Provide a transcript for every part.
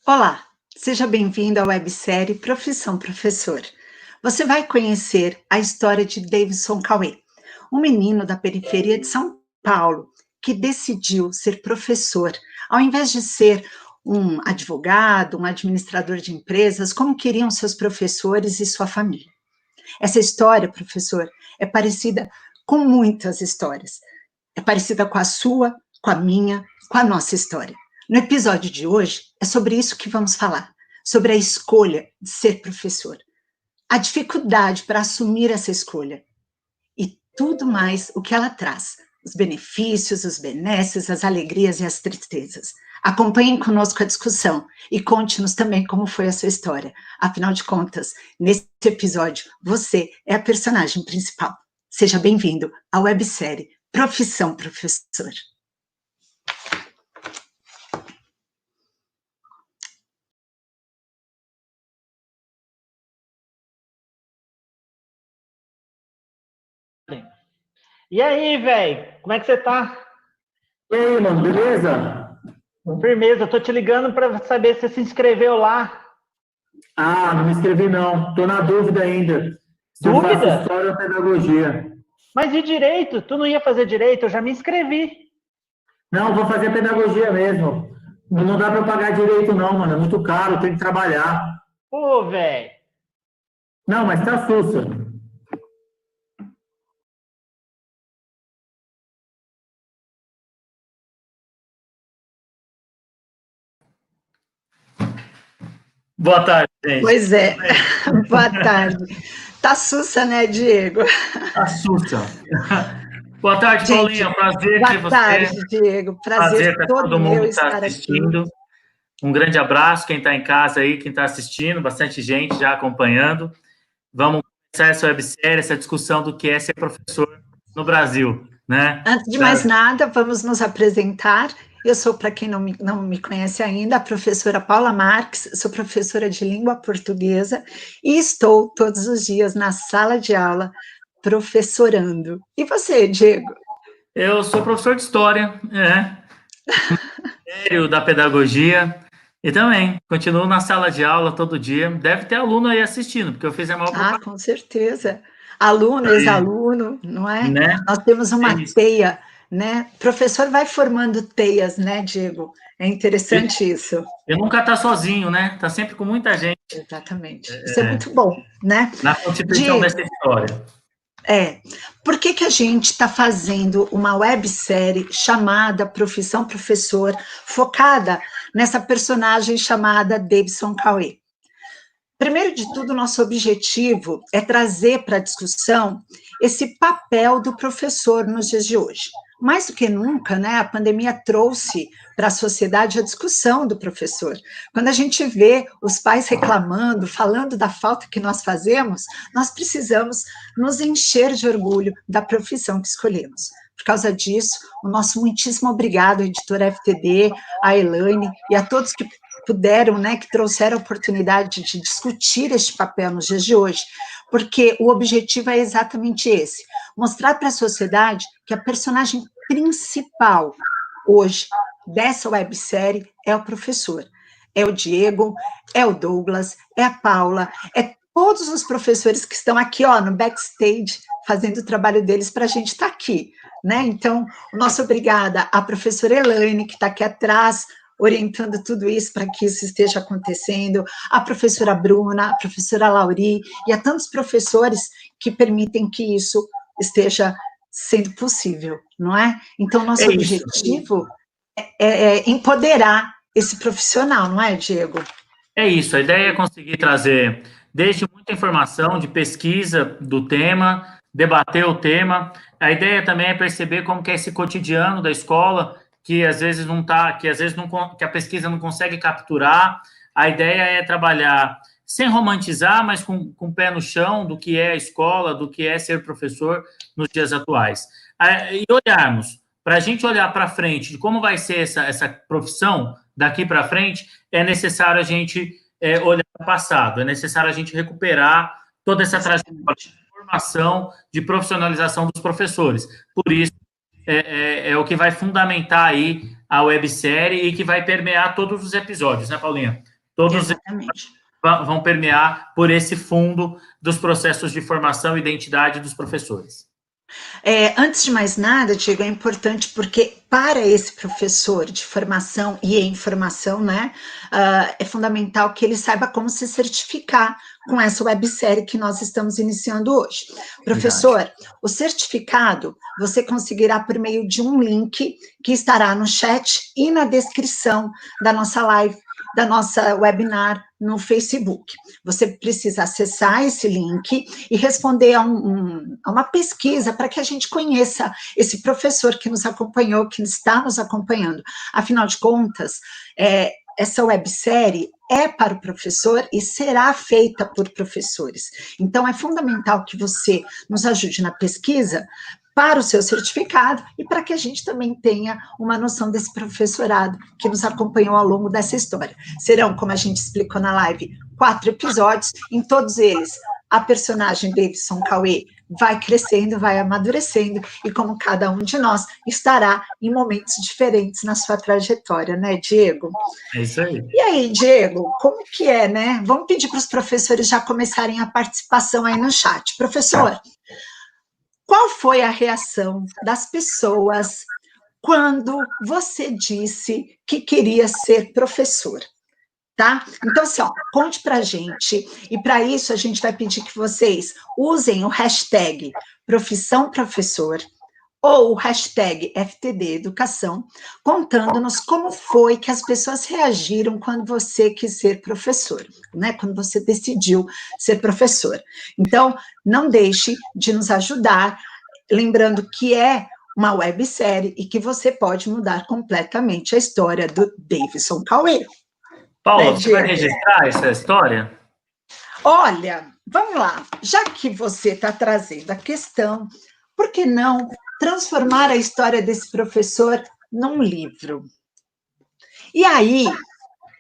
Olá, seja bem-vindo à websérie Profissão Professor. Você vai conhecer a história de Davidson Cauê, um menino da periferia de São Paulo que decidiu ser professor, ao invés de ser um advogado, um administrador de empresas, como queriam seus professores e sua família. Essa história, professor, é parecida com muitas histórias. É parecida com a sua, com a minha, com a nossa história. No episódio de hoje, é sobre isso que vamos falar, sobre a escolha de ser professor, a dificuldade para assumir essa escolha e tudo mais o que ela traz, os benefícios, os benesses, as alegrias e as tristezas. Acompanhem conosco a discussão e conte-nos também como foi a sua história. Afinal de contas, nesse episódio, você é a personagem principal. Seja bem-vindo à websérie Profissão Professor. E aí, velho? Como é que você tá? E aí, mano, beleza? Firmeza, tô te ligando para saber se você se inscreveu lá. Ah, não me inscrevi não. Tô na dúvida ainda. Se eu faço Dúvida? história ou pedagogia. Mas e direito? Tu não ia fazer direito? Eu já me inscrevi. Não, vou fazer pedagogia mesmo. Não dá pra eu pagar direito não, mano. É muito caro, tem que trabalhar. Pô, velho. Não, mas tá sussa. Boa tarde, gente. Pois é, boa tarde. Tá sussa, né, Diego? Tá sussa. Boa tarde, Gente, Paulinha. Prazer ter você. boa tarde, Diego. Prazer ter todo mundo meu que está estar assistindo. aqui. Um grande abraço, quem está em casa aí, quem está assistindo, bastante gente já acompanhando. Vamos começar essa websérie, essa discussão do que é ser professor no Brasil, né? Antes de mais nada, vamos nos apresentar. Eu sou, para quem não me conhece ainda, a professora Paula Marques, sou professora de língua portuguesa e estou todos os dias na sala de aula professorando. E você, Diego? Eu sou professor de história, Ministério da Pedagogia, e também continuo na sala de aula todo dia. Deve ter aluno aí assistindo, porque eu fiz a maior propaganda. Com certeza. Aluno, ex-aluno, não é? Né? Nós temos uma teia, né? Professor vai formando teias, né, Diego? É interessante isso. E nunca tá sozinho, né? Tá sempre com muita gente. Exatamente. Isso é muito bom, né? Na constituição dessa história. Por que a gente está fazendo uma websérie chamada Profissão Professor, focada nessa personagem chamada Davidson Cauê? Primeiro de tudo, nosso objetivo é trazer para a discussão esse papel do professor nos dias de hoje. Mais do que nunca, né, a pandemia trouxe para a sociedade a discussão do professor. Quando a gente vê os pais reclamando, falando da falta que nós fazemos, nós precisamos nos encher de orgulho da profissão que escolhemos. Por causa disso, o nosso muitíssimo obrigado à editora FTD, à Elaine e a todos que puderam, né, que trouxeram a oportunidade de discutir este papel nos dias de hoje, porque o objetivo é exatamente esse, mostrar para a sociedade que a personagem principal hoje dessa websérie é o professor, é o Diego, é o Douglas, é a Paula, é todos os professores que estão aqui, ó, no backstage, fazendo o trabalho deles para a gente estar aqui, né? Então, o nosso obrigada à professora Elaine, que está aqui atrás, orientando tudo isso para que isso esteja acontecendo, a professora Bruna, a professora Lauri, e a tantos professores que permitem que isso esteja sendo possível, não é? Então, nosso objetivo é empoderar esse profissional, não é, Diego? É isso, a ideia é conseguir trazer desde muita informação de pesquisa do tema, debater o tema. A ideia também é perceber como que é esse cotidiano da escola, que às vezes não tá, que às vezes não, que a pesquisa não consegue capturar. A ideia é trabalhar sem romantizar, mas com o pé no chão do que é a escola, do que é ser professor nos dias atuais. E olharmos, para a gente olhar para frente de como vai ser essa profissão daqui para frente, é necessário a gente olhar para o passado, é necessário a gente recuperar toda essa trajetória de formação, de profissionalização dos professores. Por isso, é o que vai fundamentar aí a websérie e que vai permear todos os episódios, né, Paulinha? todos Exatamente. vão permear por esse fundo dos processos de formação e identidade dos professores. Antes de mais nada, Diego, é importante porque para esse professor de formação e informação, né, é fundamental que ele saiba como se certificar com essa websérie que nós estamos iniciando hoje. Professor, verdade, o certificado você conseguirá por meio de um link que estará no chat e na descrição da nossa live, da nossa webinar no Facebook. Você precisa acessar esse link e responder a uma pesquisa para que a gente conheça esse professor que nos acompanhou, que está nos acompanhando. Afinal de contas, essa websérie é para o professor e será feita por professores. Então, é fundamental que você nos ajude na pesquisa para o seu certificado e para que a gente também tenha uma noção desse professorado que nos acompanhou ao longo dessa história. Serão, como a gente explicou na live, 4 episódios, em todos eles a personagem Davidson Cauê vai crescendo, vai amadurecendo, e como cada um de nós estará em momentos diferentes na sua trajetória, né, Diego? É isso aí. E aí, Diego, como que é, né? Vamos pedir para os professores já começarem a participação aí no chat. Professor, qual foi a reação das pessoas quando você disse que queria ser professor? Tá? Então, assim, conte pra gente, e para isso a gente vai pedir que vocês usem o hashtag profissão professor ou o hashtag FTD Educação, contando-nos como foi que as pessoas reagiram quando você quis ser professor, né? Quando você decidiu ser professor. Então, não deixe de nos ajudar, lembrando que é uma websérie e que você pode mudar completamente a história do Davidson Cauê. Paula, você vai registrar essa história? Olha, vamos lá. Já que você está trazendo a questão, por que não transformar a história desse professor num livro? E aí,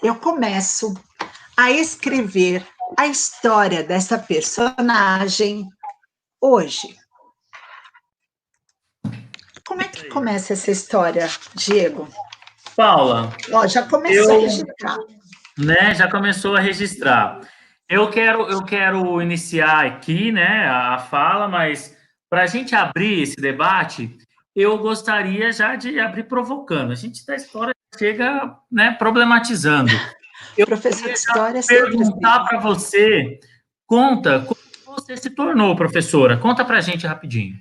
eu começo a escrever a história dessa personagem hoje. Como é que começa essa história, Diego? Paula, já começou a registrar. Né, já começou a registrar. Eu quero iniciar aqui, né, a fala, mas para a gente abrir esse debate, eu gostaria já de abrir provocando. A gente da história chega, né, problematizando. Eu Professor de história perguntar para você, conta como você se tornou professora. Conta para a gente rapidinho.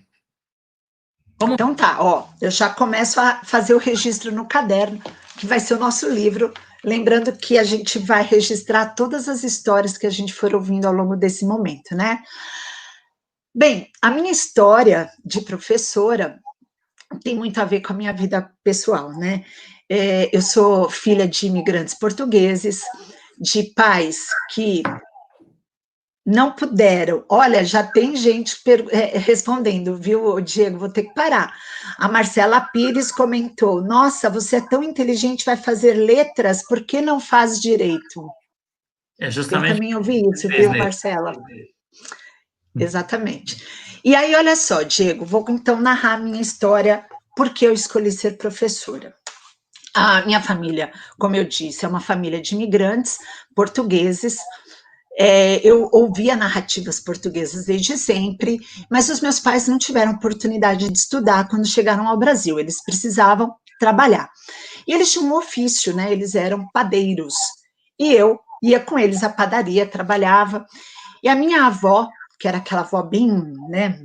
Então tá, eu já começo a fazer o registro no caderno, que vai ser o nosso livro. Lembrando que a gente vai registrar todas as histórias que a gente for ouvindo ao longo desse momento, né? Bem, a minha história de professora tem muito a ver com a minha vida pessoal, né? Eu sou filha de imigrantes portugueses, de pais que não puderam. Olha, já tem gente respondendo, viu, Diego? Vou ter que parar. A Marcela Pires comentou: nossa, você é tão inteligente, vai fazer letras, por que não faz direito? Justamente. Eu também ouvi isso, viu, Marcela? Exatamente. E aí, olha só, Diego, vou então narrar minha história, porque eu escolhi ser professora. A minha família, como eu disse, é uma família de imigrantes portugueses. Eu ouvia narrativas portuguesas desde sempre, mas os meus pais não tiveram oportunidade de estudar quando chegaram ao Brasil, eles precisavam trabalhar. E eles tinham um ofício, né? Eles eram padeiros, e eu ia com eles à padaria, trabalhava, e a minha avó, que era aquela avó bem, né,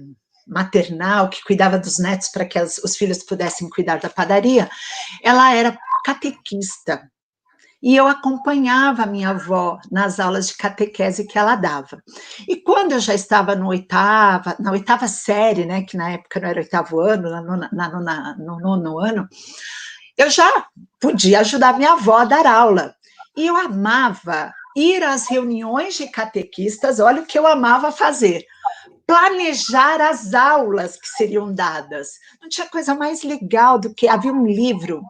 maternal, que cuidava dos netos para que os filhos pudessem cuidar da padaria, ela era catequista. E eu acompanhava a minha avó nas aulas de catequese que ela dava. E quando eu já estava na oitava série, né, que na época não era oitavo ano, no nono ano, eu já podia ajudar minha avó a dar aula. E eu amava ir às reuniões de catequistas, olha o que eu amava fazer. Planejar as aulas que seriam dadas. Não tinha coisa mais legal do que... Havia um livro...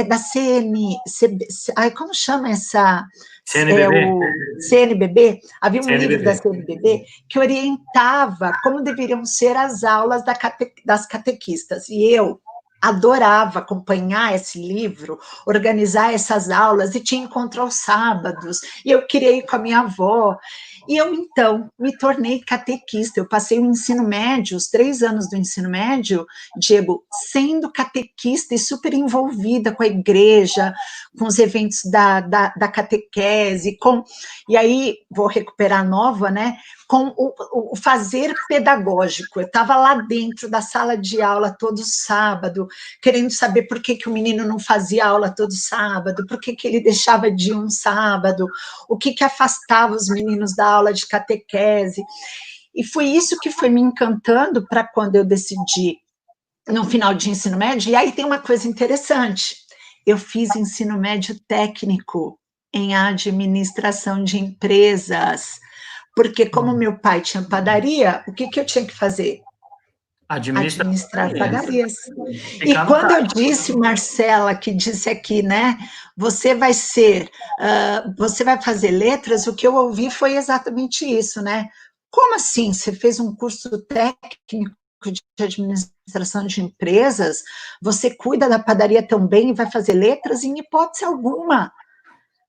da como chama essa? CNBB? CNBB. Havia um CNBB. livro da CNBB que orientava como deveriam ser as aulas das catequistas. E eu adorava acompanhar esse livro, organizar essas aulas, e tinha encontro aos sábados, e eu queria ir com a minha avó. E eu, então, me tornei catequista. Eu passei o ensino médio, os 3 anos do ensino médio, Diego, sendo catequista e super envolvida com a igreja, com os eventos da catequese, e aí, vou recuperar a nova, né? Com o fazer pedagógico. Eu estava lá dentro da sala de aula todo sábado, querendo saber por que o menino não fazia aula todo sábado, por que ele deixava de ir um sábado, o que afastava os meninos da aula de catequese. E foi isso que foi me encantando para quando eu decidi, no final de ensino médio. E aí tem uma coisa interessante, eu fiz ensino médio técnico em administração de empresas, porque como meu pai tinha padaria, o que eu tinha que fazer? Administrar padarias. E quando eu disse, Marcela, que disse aqui, né, você vai fazer letras, o que eu ouvi foi exatamente isso, né? Como assim? Você fez um curso técnico de administração de empresas, você cuida da padaria também e vai fazer letras? Em hipótese alguma,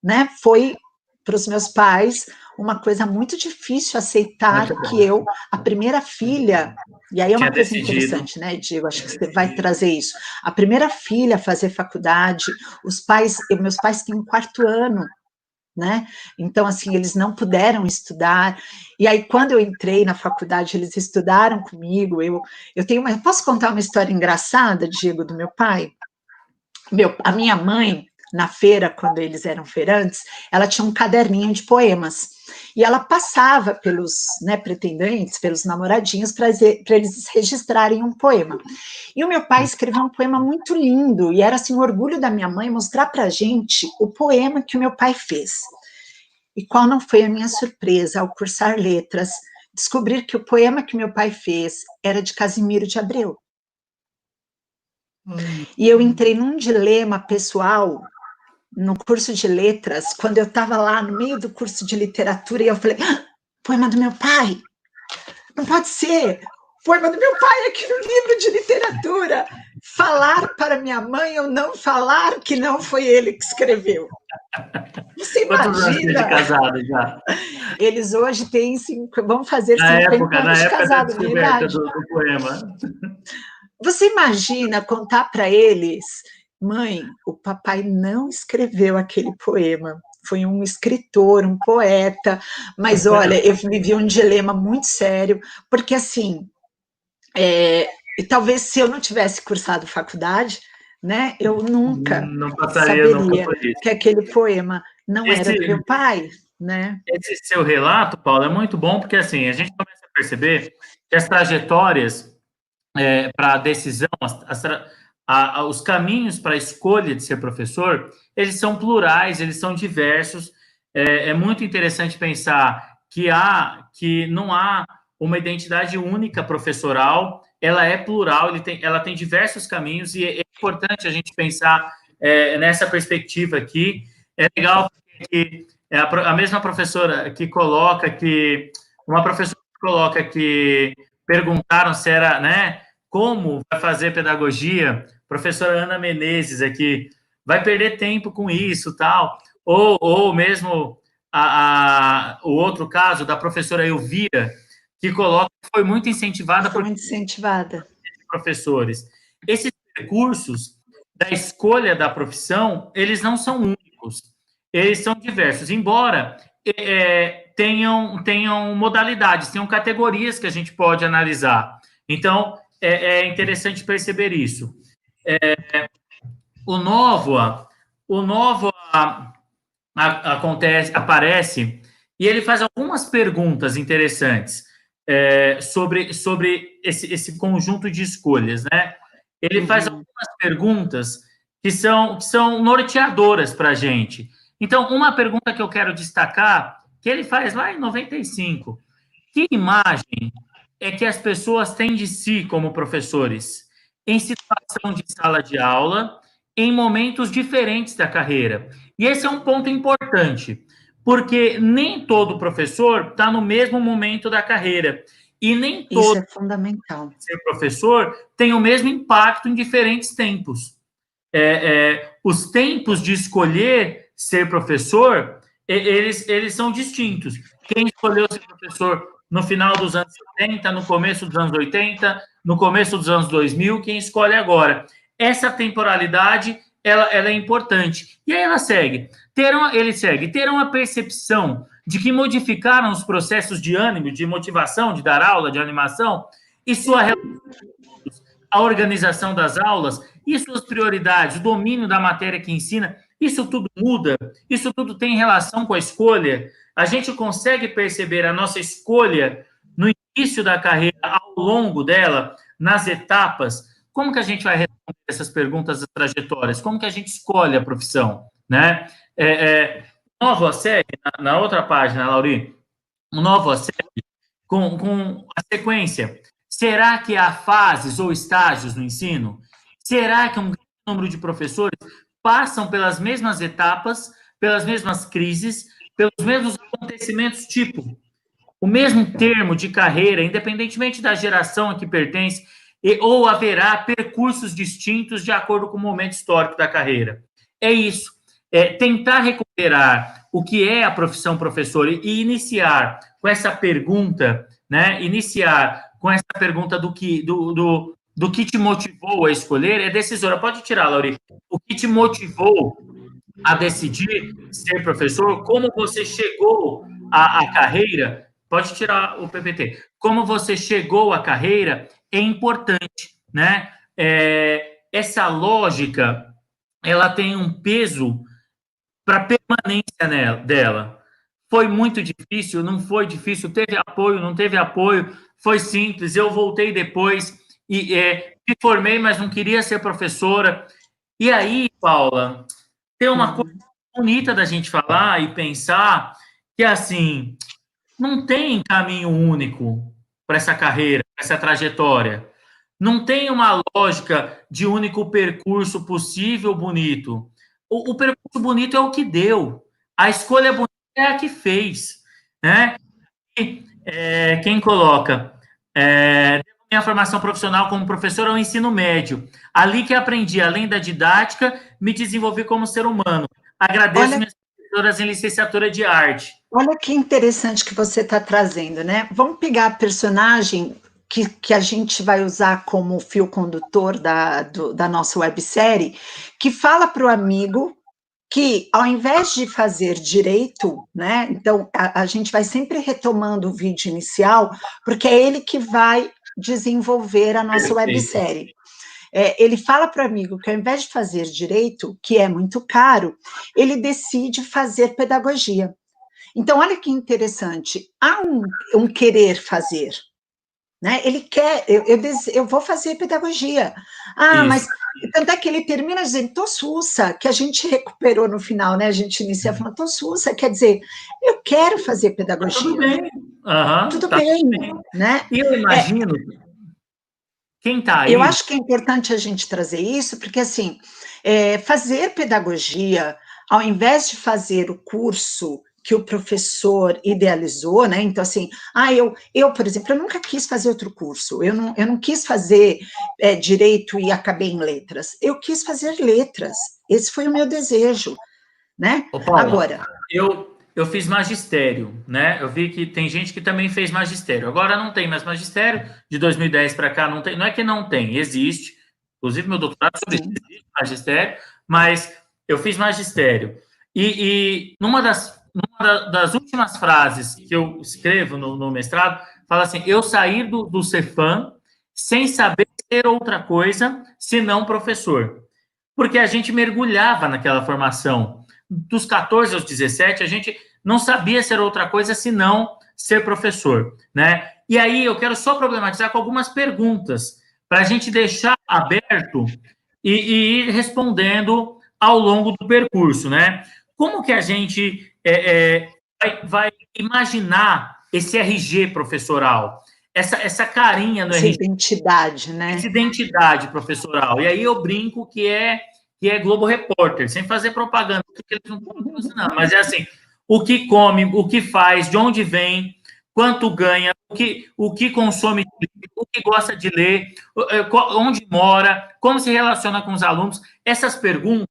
né? Foi para os meus pais uma coisa muito difícil aceitar que eu, a primeira filha, e aí é uma coisa interessante, né, Diego, acho que você vai trazer isso, a primeira filha a fazer faculdade, meus pais têm um 4º ano, né, então, assim, eles não puderam estudar, e aí, quando eu entrei na faculdade, eles estudaram comigo, eu posso contar uma história engraçada, Diego, do meu pai? A minha mãe, na feira, quando eles eram feirantes, ela tinha um caderninho de poemas, e ela passava pelos, né, pretendentes, pelos namoradinhos, para eles registrarem um poema. E o meu pai escreveu um poema muito lindo, e era assim, o orgulho da minha mãe mostrar para a gente o poema que o meu pai fez. E qual não foi a minha surpresa ao cursar letras, descobrir que o poema que meu pai fez era de Casimiro de Abreu. E eu entrei num dilema pessoal no curso de letras, quando eu estava lá no meio do curso de literatura, e eu falei, poema do meu pai, não pode ser, poema do meu pai aqui no livro de literatura, falar para minha mãe ou não falar que não foi ele que escreveu. Você imagina? Quantos anos de casado já? Eles hoje têm, vão fazer 50 anos de casado, na época do poema. Você imagina contar para eles, mãe, o papai não escreveu aquele poema, foi um escritor, um poeta, mas olha, eu vivi um dilema muito sério, porque assim, talvez se eu não tivesse cursado faculdade, né, eu nunca saberia que aquele poema não era do meu pai, né? Esse seu relato, Paulo, é muito bom, porque assim, a gente começa a perceber que as trajetórias para a decisão, os caminhos para a escolha de ser professor, eles são plurais, eles são diversos. É muito interessante pensar que não há uma identidade única professoral, ela é plural, ela tem diversos caminhos, e é importante a gente pensar nessa perspectiva aqui. É legal que a mesma professora que coloca que... Uma professora que coloca que perguntaram se era, né, como vai fazer pedagogia, professora Ana Menezes aqui, vai perder tempo com isso, tal, ou mesmo o outro caso da professora Elvira, que coloca que foi muito incentivada por professores. Esses recursos da escolha da profissão, eles não são únicos, eles são diversos, embora tenham modalidades, tenham categorias que a gente pode analisar. Então, é interessante perceber isso. O Nóvoa aparece e ele faz algumas perguntas interessantes sobre esse conjunto de escolhas, né? Ele faz algumas perguntas que são norteadoras para a gente. Então, uma pergunta que eu quero destacar, que ele faz lá em 95, que imagem é que as pessoas têm de si como professores, em situação de sala de aula, em momentos diferentes da carreira. E esse é um ponto importante, porque nem todo professor está no mesmo momento da carreira. E nem Isso todo é fundamental. ser professor tem o mesmo impacto em diferentes tempos. Os tempos de escolher ser professor, eles são distintos. Quem escolheu ser professor no final dos anos 70, no começo dos anos 80, no começo dos anos 2000, quem escolhe agora. Essa temporalidade, ela é importante. E aí ele segue, terão a percepção de que modificaram os processos de ânimo, de motivação, de dar aula, de animação, e sua relação, a organização das aulas, e suas prioridades, o domínio da matéria que ensina, isso tudo muda, isso tudo tem relação com a escolha. A gente consegue perceber a nossa escolha no início da carreira, ao longo dela, nas etapas. Como que a gente vai responder essas perguntas das trajetórias? Como que a gente escolhe a profissão, né? Nova série, na outra página, Lauri, nova série, com a sequência. Será que há fases ou estágios no ensino? Será que um grande número de professores passam pelas mesmas etapas, pelas mesmas crises, pelos mesmos acontecimentos, tipo o mesmo termo de carreira, independentemente da geração a que pertence, ou haverá percursos distintos de acordo com o momento histórico da carreira? É isso. Tentar recuperar o que é a profissão professor e iniciar com essa pergunta, né? Iniciar com essa pergunta do que te motivou a escolher é decisora. Pode tirar, Lauri. O que te motivou a decidir ser professor? Como você chegou à carreira? Pode tirar o PPT. Como você chegou à carreira é importante, né? Essa lógica, ela tem um peso para a permanência dela. Foi muito difícil? Não foi difícil? Teve apoio? Não teve apoio? Foi simples. Eu voltei depois e me formei, mas não queria ser professora. E aí, Paula, tem uma coisa bonita da gente falar e pensar que, assim, não tem caminho único para essa carreira, para essa trajetória. Não tem uma lógica de único percurso possível bonito. O percurso bonito é o que deu. A escolha bonita é a que fez, né? E, quem coloca? Minha formação profissional como professor ao ensino médio. Ali que aprendi, além da didática, me desenvolvi como ser humano. Agradeço minhas professoras em licenciatura de arte. Olha que interessante que você está trazendo, né? Vamos pegar a personagem que a gente vai usar como fio condutor da nossa websérie, que fala para o amigo que, ao invés de fazer direito, né? Então, a gente vai sempre retomando o vídeo inicial, porque é ele que vai desenvolver a nossa websérie. Ele fala para o amigo que, ao invés de fazer direito, que é muito caro, ele decide fazer pedagogia. Então, olha que interessante, há um querer fazer, né? Ele quer, eu vou fazer pedagogia. Mas tanto é que ele termina dizendo, estou sussa, que a gente recuperou no final, né? A gente inicia falando, estou sussa, quer dizer, eu quero fazer pedagogia. Tudo bem. Tudo bem, né? E eu imagino, quem está aí... Eu acho que é importante a gente trazer isso, porque, assim, fazer pedagogia, ao invés de fazer o curso que o professor idealizou, né? Então, assim, eu, por exemplo, eu nunca quis fazer outro curso, eu não quis fazer direito e acabei em letras, eu quis fazer letras, esse foi o meu desejo, né? Paula, agora... Eu fiz magistério, né? Eu vi que tem gente que também fez magistério. Agora não tem mais magistério, de 2010 para cá não tem. Não é que não tem, existe. Inclusive, meu doutorado sobre isso, existe magistério, mas eu fiz magistério. E numa das últimas frases que eu escrevo no mestrado, fala assim, eu saí do Cefam sem saber ser outra coisa senão professor. Porque a gente mergulhava naquela formação. Dos 14 aos 17, a gente não sabia ser outra coisa senão ser professor, né? E aí eu quero só problematizar com algumas perguntas para a gente deixar aberto e ir respondendo ao longo do percurso, né? Como que a gente vai imaginar esse RG professoral? Essa carinha no RG. Essa identidade, né? Essa identidade professoral. E aí eu brinco que é Globo Repórter, sem fazer propaganda, porque eles não estão patrocinando, mas é assim, o que come, o que faz, de onde vem, quanto ganha, o que consome, o que gosta de ler, onde mora, como se relaciona com os alunos. Essas perguntas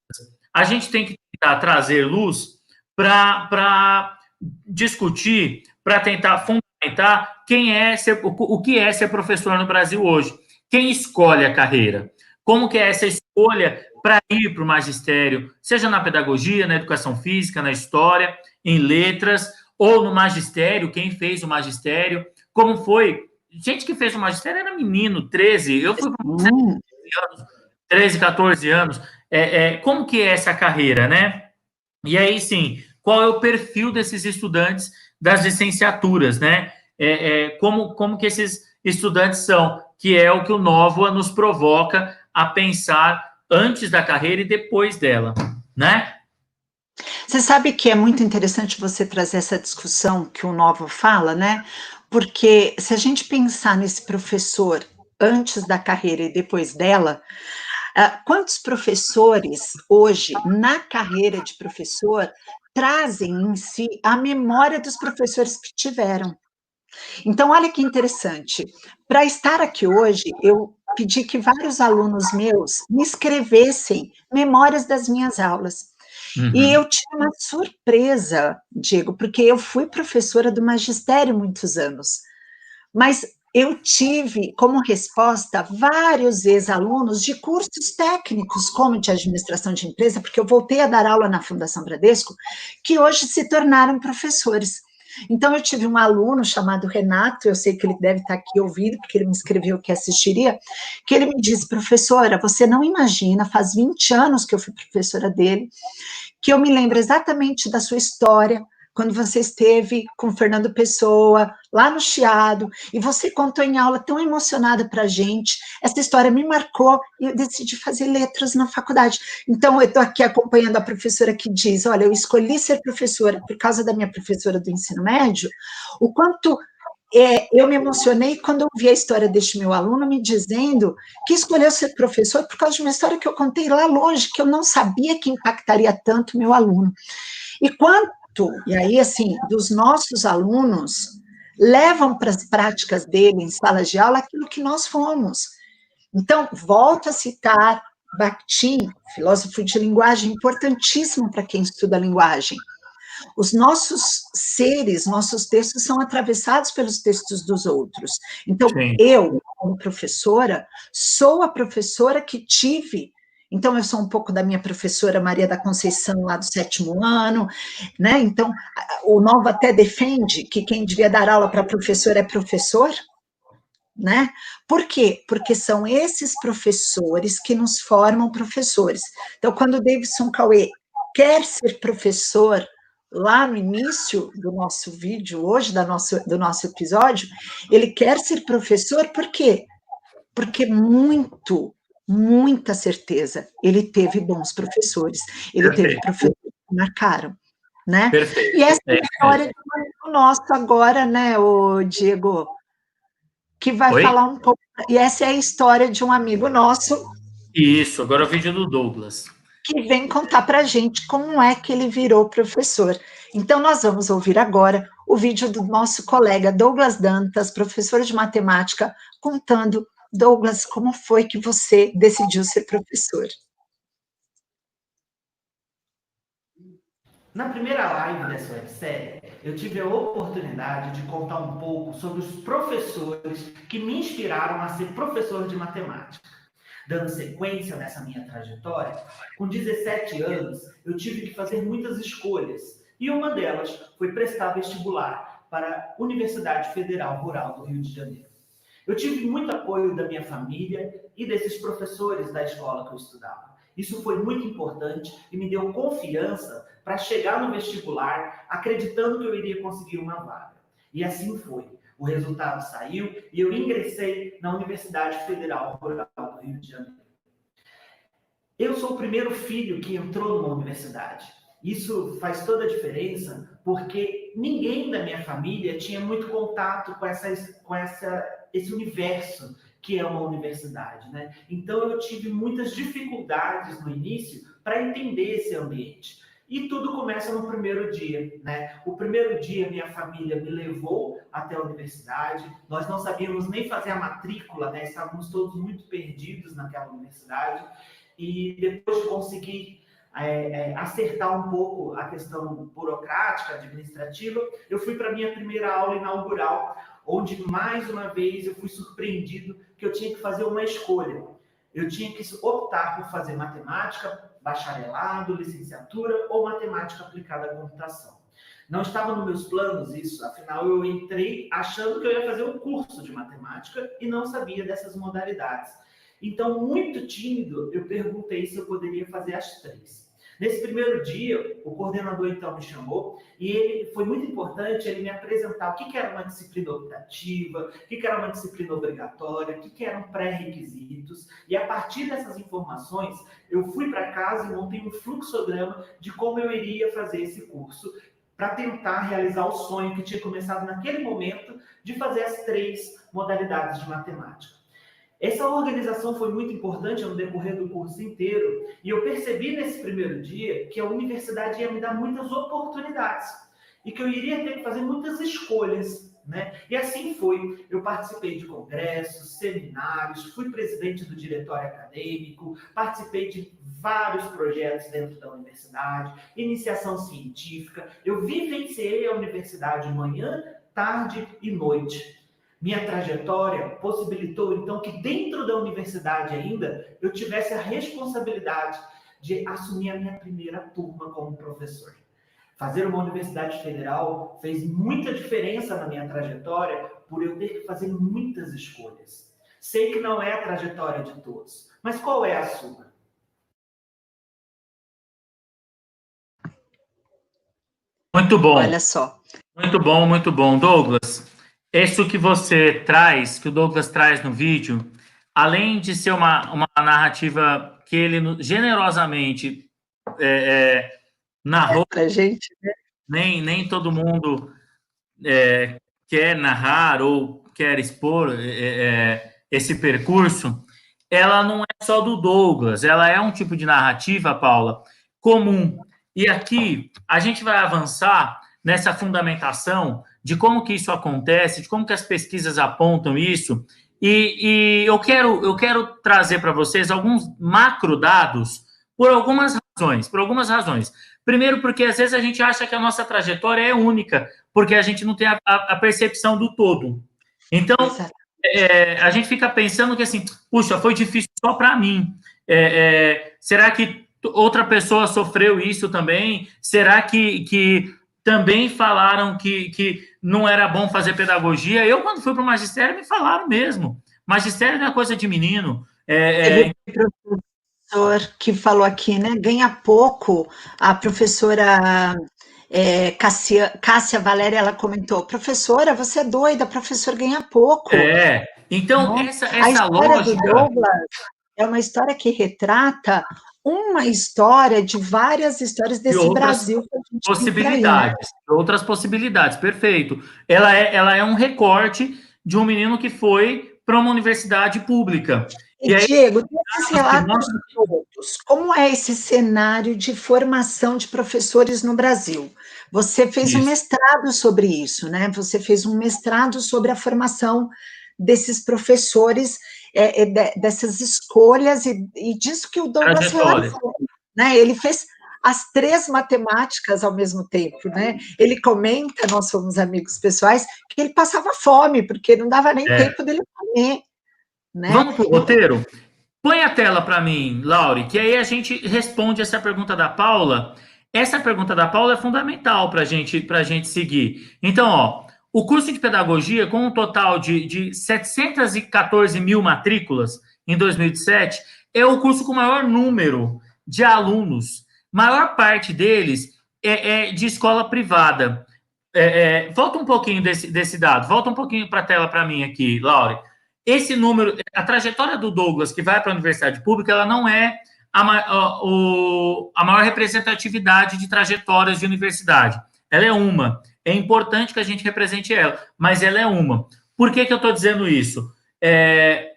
a gente tem que tentar trazer luz para discutir, para tentar fundamentar o que é ser professor no Brasil hoje. Quem escolhe a carreira? Como que é essa escolha para ir para o magistério, seja na pedagogia, na educação física, na história, em letras, ou no magistério, quem fez o magistério, como foi? Gente que fez o magistério era menino, 13, eu fui com 13, 14 anos. Como que é essa carreira, né? E aí, sim, qual é o perfil desses estudantes das licenciaturas, né? Como que esses estudantes são, que é o que o Nova nos provoca a pensar antes da carreira e depois dela, né? Você sabe que é muito interessante você trazer essa discussão que o Nova fala, né? Porque se a gente pensar nesse professor antes da carreira e depois dela, quantos professores hoje, na carreira de professor, trazem em si a memória dos professores que tiveram? Então, olha que interessante. Para estar aqui hoje, eu pedi que vários alunos meus me escrevessem memórias das minhas aulas. E eu tive uma surpresa, Diego, porque eu fui professora do magistério muitos anos, mas eu tive como resposta vários ex-alunos de cursos técnicos, como de administração de empresa, porque eu voltei a dar aula na Fundação Bradesco, que hoje se tornaram professores. Então, eu tive um aluno chamado Renato, eu sei que ele deve estar aqui ouvindo, porque ele me escreveu que assistiria, que ele me disse, professora, você não imagina, faz 20 anos que eu fui professora dele, que eu me lembro exatamente da sua história, quando você esteve com Fernando Pessoa, lá no Chiado, e você contou em aula tão emocionada para a gente, essa história me marcou, e eu decidi fazer letras na faculdade. Então, eu estou aqui acompanhando a professora que diz, olha, eu escolhi ser professora por causa da minha professora do ensino médio, o quanto eu me emocionei quando eu vi a história deste meu aluno me dizendo que escolheu ser professor por causa de uma história que eu contei lá longe, que eu não sabia que impactaria tanto o meu aluno. E aí, assim, dos nossos alunos, levam para as práticas dele em salas de aula aquilo que nós fomos. Então, volto a citar Bakhtin, filósofo de linguagem, importantíssimo para quem estuda a linguagem. Os nossos seres, nossos textos são atravessados pelos textos dos outros. Então, sim, eu, como professora, sou a professora que tive. Então, eu sou um pouco da minha professora Maria da Conceição, lá do 7º ano, né? Então, o Nova até defende que quem devia dar aula para professor é professor, né? Por quê? Porque são esses professores que nos formam professores. Então, quando o Davidson Cauê quer ser professor, lá no início do nosso vídeo, hoje, do nosso episódio, ele quer ser professor por quê? Porque muita certeza, ele teve bons professores, ele teve professores que marcaram, né? Perfeito. E essa é a história do nosso agora, né, o Diego, que vai falar um pouco, e essa é a história de um amigo nosso. Isso, agora é o vídeo do Douglas. Que vem contar para a gente como é que ele virou professor. Então, nós vamos ouvir agora o vídeo do nosso colega Douglas Dantas, professor de matemática, contando, Douglas, como foi que você decidiu ser professor? Na primeira live dessa websérie, eu tive a oportunidade de contar um pouco sobre os professores que me inspiraram a ser professor de matemática. Dando sequência nessa minha trajetória, com 17 anos, eu tive que fazer muitas escolhas, e uma delas foi prestar vestibular para a Universidade Federal Rural do Rio de Janeiro. Eu tive muito apoio da minha família e desses professores da escola que eu estudava. Isso foi muito importante e me deu confiança para chegar no vestibular, acreditando que eu iria conseguir uma vaga. E assim foi. O resultado saiu e eu ingressei na Universidade Federal Rural do Rio de Janeiro. Eu sou o primeiro filho que entrou numa universidade. Isso faz toda a diferença, porque ninguém da minha família tinha muito contato com esse universo que é uma universidade, né? Então, eu tive muitas dificuldades no início para entender esse ambiente. E tudo começa no primeiro dia, né? O primeiro dia, minha família me levou até a universidade. Nós não sabíamos nem fazer a matrícula, né? Estávamos todos muito perdidos naquela universidade. E depois de conseguir acertar um pouco a questão burocrática, administrativa, eu fui para a minha primeira aula inaugural, onde, mais uma vez, eu fui surpreendido que eu tinha que fazer uma escolha. Eu tinha que optar por fazer matemática, bacharelado, licenciatura ou matemática aplicada à computação. Não estava nos meus planos isso, afinal eu entrei achando que eu ia fazer um curso de matemática e não sabia dessas modalidades. Então, muito tímido, eu perguntei se eu poderia fazer as 3. Nesse primeiro dia, o coordenador então me chamou e ele foi muito importante ele me apresentar o que era uma disciplina optativa, o que era uma disciplina obrigatória, o que eram pré-requisitos. E a partir dessas informações, eu fui para casa e montei um fluxograma de como eu iria fazer esse curso para tentar realizar o sonho que tinha começado naquele momento de fazer as 3 modalidades de matemática. Essa organização foi muito importante no decorrer do curso inteiro e eu percebi nesse primeiro dia que a universidade ia me dar muitas oportunidades e que eu iria ter que fazer muitas escolhas, né? E assim foi. Eu participei de congressos, seminários, fui presidente do diretório acadêmico, participei de vários projetos dentro da universidade, iniciação científica. Eu vivenciei a universidade manhã, tarde e noite. Minha trajetória possibilitou, então, que dentro da universidade ainda, eu tivesse a responsabilidade de assumir a minha primeira turma como professor. Fazer uma universidade federal fez muita diferença na minha trajetória por eu ter que fazer muitas escolhas. Sei que não é a trajetória de todos, mas qual é a sua? Muito bom. Olha só. Muito bom, Douglas. Isso que você traz, que o Douglas traz no vídeo, além de ser uma narrativa que ele generosamente narrou, pra gente, né? Nem todo mundo quer narrar ou quer expor esse percurso, ela não é só do Douglas, ela é um tipo de narrativa, Paula, comum. E aqui a gente vai avançar nessa fundamentação de como que isso acontece, de como que as pesquisas apontam isso, e eu quero trazer para vocês alguns macrodados por algumas razões. Primeiro, porque às vezes a gente acha que a nossa trajetória é única, porque a gente não tem a percepção do todo. Então, a gente fica pensando que assim, puxa, foi difícil só para mim. Será que outra pessoa sofreu isso também? Será que também falaram que não era bom fazer pedagogia? Eu, quando fui para o magistério, me falaram mesmo. Magistério não é coisa de menino. Professor que falou aqui, né? Ganha pouco. A professora Cássia Valéria, ela comentou: professora, você é doida, professor ganha pouco. Então, né? essa a história lógica do Douglas é uma história que retrata uma história de várias histórias desse Brasil que a gente possibilidades, tem por aí, né? Outras possibilidades, perfeito. Ela é um recorte de um menino que foi para uma universidade pública. E aí, Diego, desses relatos todos, como é esse cenário de formação de professores no Brasil? Você fez um mestrado sobre isso, né? Você fez um mestrado sobre a formação desses professores, dessas escolhas e disso que o Douglas relatou, né? Ele fez as 3 matemáticas ao mesmo tempo, né? Ele comenta, nós somos amigos pessoais, que ele passava fome, porque não dava nem tempo dele comer. Né? Vamos para o roteiro? Põe a tela para mim, Laure, que aí a gente responde essa pergunta da Paula. Essa pergunta da Paula é fundamental para a gente seguir. Então, ó, o curso de pedagogia, com um total de 714 mil matrículas em 2007, é o curso com o maior número de alunos. Maior parte deles é de escola privada. Volta um pouquinho desse dado, volta um pouquinho para a tela para mim aqui, Laure. Esse número, a trajetória do Douglas, que vai para a universidade pública, ela não é a maior representatividade de trajetórias de universidade. Ela é uma. É importante que a gente represente ela, mas ela é uma. Por que eu estou dizendo isso?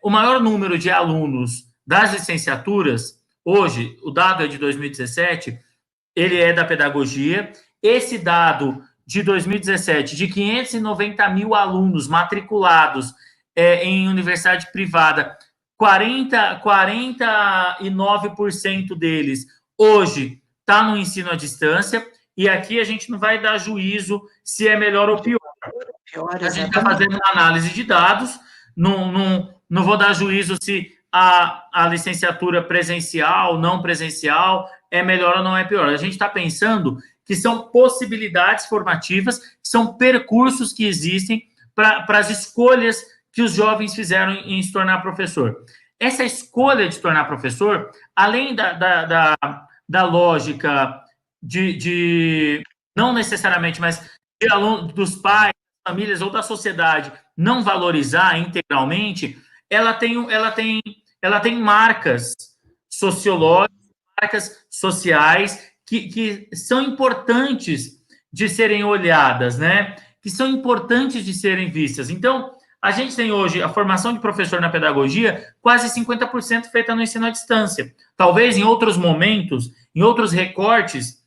O maior número de alunos das licenciaturas, hoje, o dado é de 2017, ele é da pedagogia. Esse dado de 2017, de 590 mil alunos matriculados em universidade privada, 49% deles hoje está no ensino à distância, e aqui a gente não vai dar juízo se é melhor ou pior. A gente está fazendo uma análise de dados, não vou dar juízo se a licenciatura presencial, não presencial, é melhor ou não é pior. A gente está pensando que são possibilidades formativas, são percursos que existem para as escolhas que os jovens fizeram em se tornar professor. Essa escolha de se tornar professor, além da lógica de não necessariamente, mas de aluno, dos pais, famílias ou da sociedade não valorizar integralmente, ela tem marcas sociológicas, marcas sociais que são importantes de serem olhadas, né? Que são importantes de serem vistas. Então, a gente tem hoje a formação de professor na pedagogia quase 50% feita no ensino à distância. Talvez em outros momentos, em outros recortes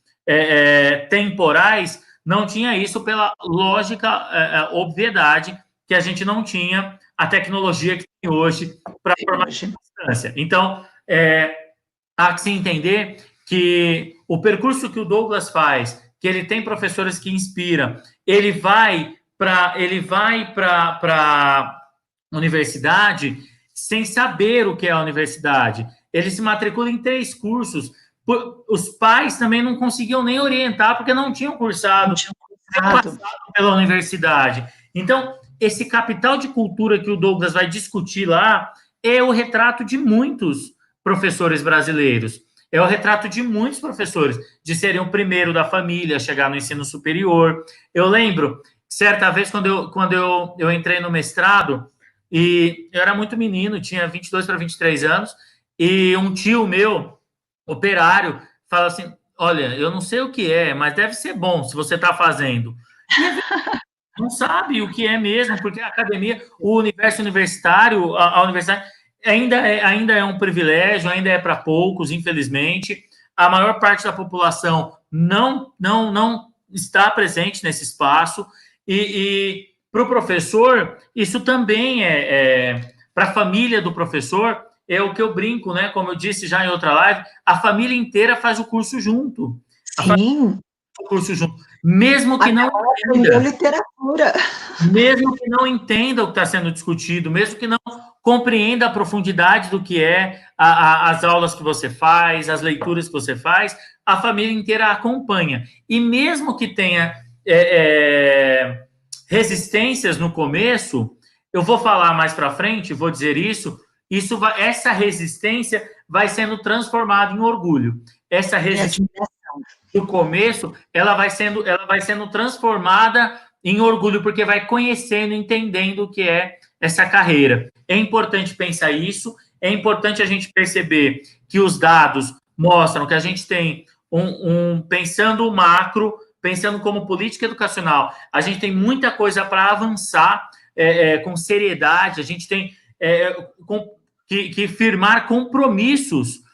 temporais, não tinha isso pela lógica, obviedade, que a gente não tinha a tecnologia que tem hoje para formar à distância. Então, há que se entender que o percurso que o Douglas faz, que ele tem professores que inspiram, ele vai para a universidade sem saber o que é a universidade. Ele se matricula em 3 cursos. Os pais também não conseguiam nem orientar, porque não tinham cursado pela universidade. Então, esse capital de cultura que o Douglas vai discutir lá é o retrato de muitos professores brasileiros. É o retrato de muitos professores, de serem o primeiro da família a chegar no ensino superior. Eu lembro, certa vez, quando eu entrei no mestrado, e eu era muito menino, tinha 22 para 23 anos, e um tio meu, operário, fala assim, olha, eu não sei o que é, mas deve ser bom se você está fazendo. E não sabe o que é mesmo, porque a academia, o universo universitário, a universidade, ainda é um privilégio, ainda é para poucos, infelizmente. A maior parte da população não está presente nesse espaço, e para o professor, isso também para a família do professor, é o que eu brinco, né? Como eu disse já em outra live, a família inteira faz o curso junto. Sim. O curso junto. Mesmo que não entenda. Literatura. Mesmo que não entenda o que está sendo discutido, mesmo que não compreenda a profundidade do que as aulas que você faz, as leituras que você faz, a família inteira acompanha. E mesmo que tenha resistências no começo, eu vou falar mais para frente, vou dizer isso, essa resistência vai sendo transformada em orgulho. Essa resistência do começo, ela vai sendo transformada em orgulho, porque vai conhecendo, entendendo o que é essa carreira. É importante pensar isso, é importante a gente perceber que os dados mostram que a gente tem pensando o macro, pensando como política educacional, a gente tem muita coisa para avançar com seriedade, a gente tem que firmar compromissos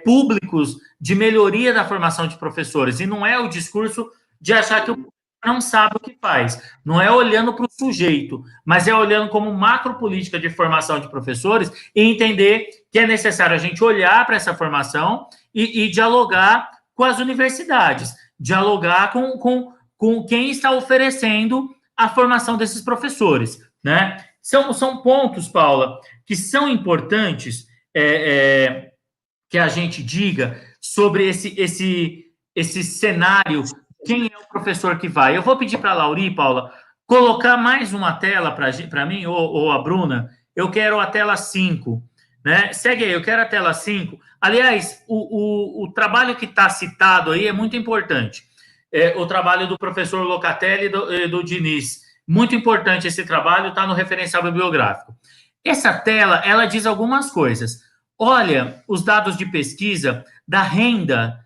públicos de melhoria da formação de professores, e não é o discurso de achar que o não sabe o que faz, não é olhando para o sujeito, mas é olhando como macro política de formação de professores e entender que é necessário a gente olhar para essa formação e dialogar com as universidades, dialogar com quem está oferecendo a formação desses professores, né? São pontos, Paula, que são importantes que a gente diga sobre esse cenário. Quem é o professor que vai? Eu vou pedir para a Lauri, Paula, colocar mais uma tela para mim, ou a Bruna. Eu quero a tela 5. Né? Segue aí, eu quero a tela 5. Aliás, o trabalho que está citado aí é muito importante. O trabalho do professor Locatelli e do Diniz. Muito importante esse trabalho, está no referencial bibliográfico. Essa tela, ela diz algumas coisas. Olha os dados de pesquisa da renda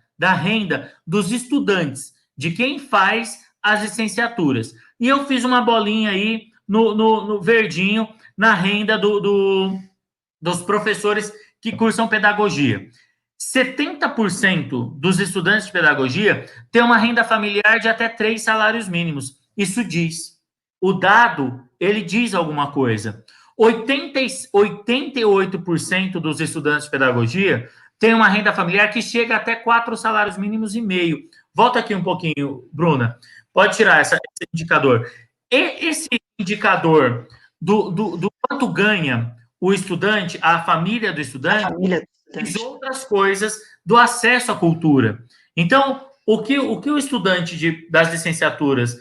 dos estudantes, de quem faz as licenciaturas. E eu fiz uma bolinha aí no verdinho, na renda dos professores que cursam pedagogia. 70% dos estudantes de pedagogia têm uma renda familiar de até 3 salários mínimos. Isso diz. O dado, ele diz alguma coisa. 88% dos estudantes de pedagogia têm uma renda familiar que chega até 4 salários mínimos e meio. Volta aqui um pouquinho, Bruna. Pode tirar esse indicador. Esse indicador do quanto ganha o estudante, a família do estudante, e outras coisas do acesso à cultura. Então, o que o estudante das licenciaturas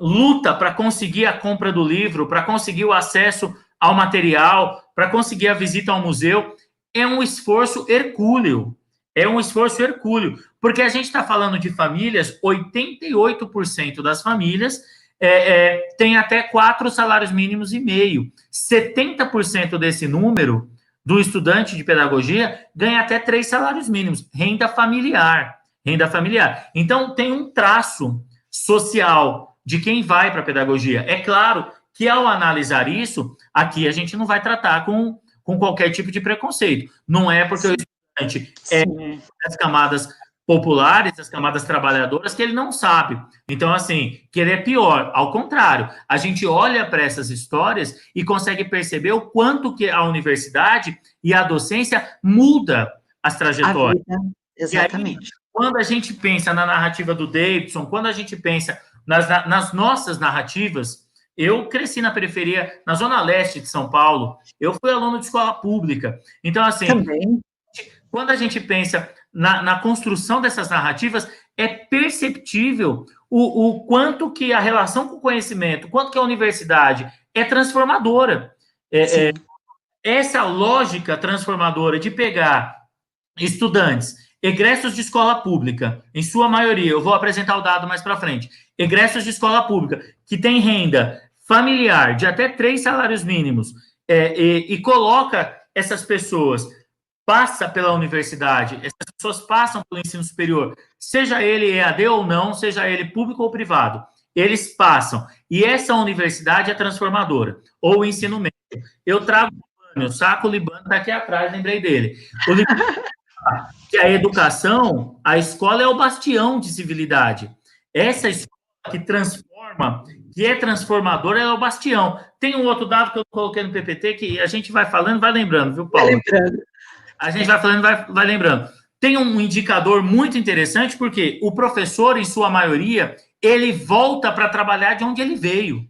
luta para conseguir a compra do livro, para conseguir o acesso ao material, para conseguir a visita ao museu, é um esforço hercúleo. É um esforço hercúleo, porque a gente está falando de famílias, 88% das famílias tem até 4 salários mínimos e meio. 70% desse número do estudante de pedagogia ganha até 3 salários mínimos. Renda familiar. Renda familiar. Então, tem um traço social de quem vai para a pedagogia. É claro que, ao analisar isso, aqui a gente não vai tratar com qualquer tipo de preconceito. Não é porque o estudante das camadas populares, das camadas trabalhadoras, que ele não sabe. Então, assim, que ele é pior. Ao contrário, a gente olha para essas histórias e consegue perceber o quanto que a universidade e a docência muda as trajetórias. Exatamente. Aí, quando a gente pensa na narrativa do Davidson, quando a gente pensa nas nossas narrativas, eu cresci na periferia, na zona leste de São Paulo, eu fui aluno de escola pública. Então, assim, também, quando a gente pensa na construção dessas narrativas, é perceptível o quanto que a relação com o conhecimento, quanto que a universidade é transformadora. Essa lógica transformadora de pegar estudantes, egressos de escola pública, em sua maioria, eu vou apresentar o dado mais para frente, egressos de escola pública, que tem renda familiar de até 3 salários mínimos, e coloca essas pessoas, passa pela universidade, essas pessoas passam pelo ensino superior, seja ele EAD ou não, seja ele público ou privado, eles passam. E essa universidade é transformadora, ou o ensino médio. Eu trago o Saco Libano está aqui atrás, lembrei dele. O Libano, que a educação, a escola é o bastião de civilidade. Essa escola que transforma, que é transformadora, é o bastião. Tem um outro dado que eu coloquei no PPT que a gente vai falando, vai lembrando, viu, Paulo? Vai lembrando. A gente vai falando, vai lembrando. Tem um indicador muito interessante, porque o professor, em sua maioria, ele volta para trabalhar de onde ele veio.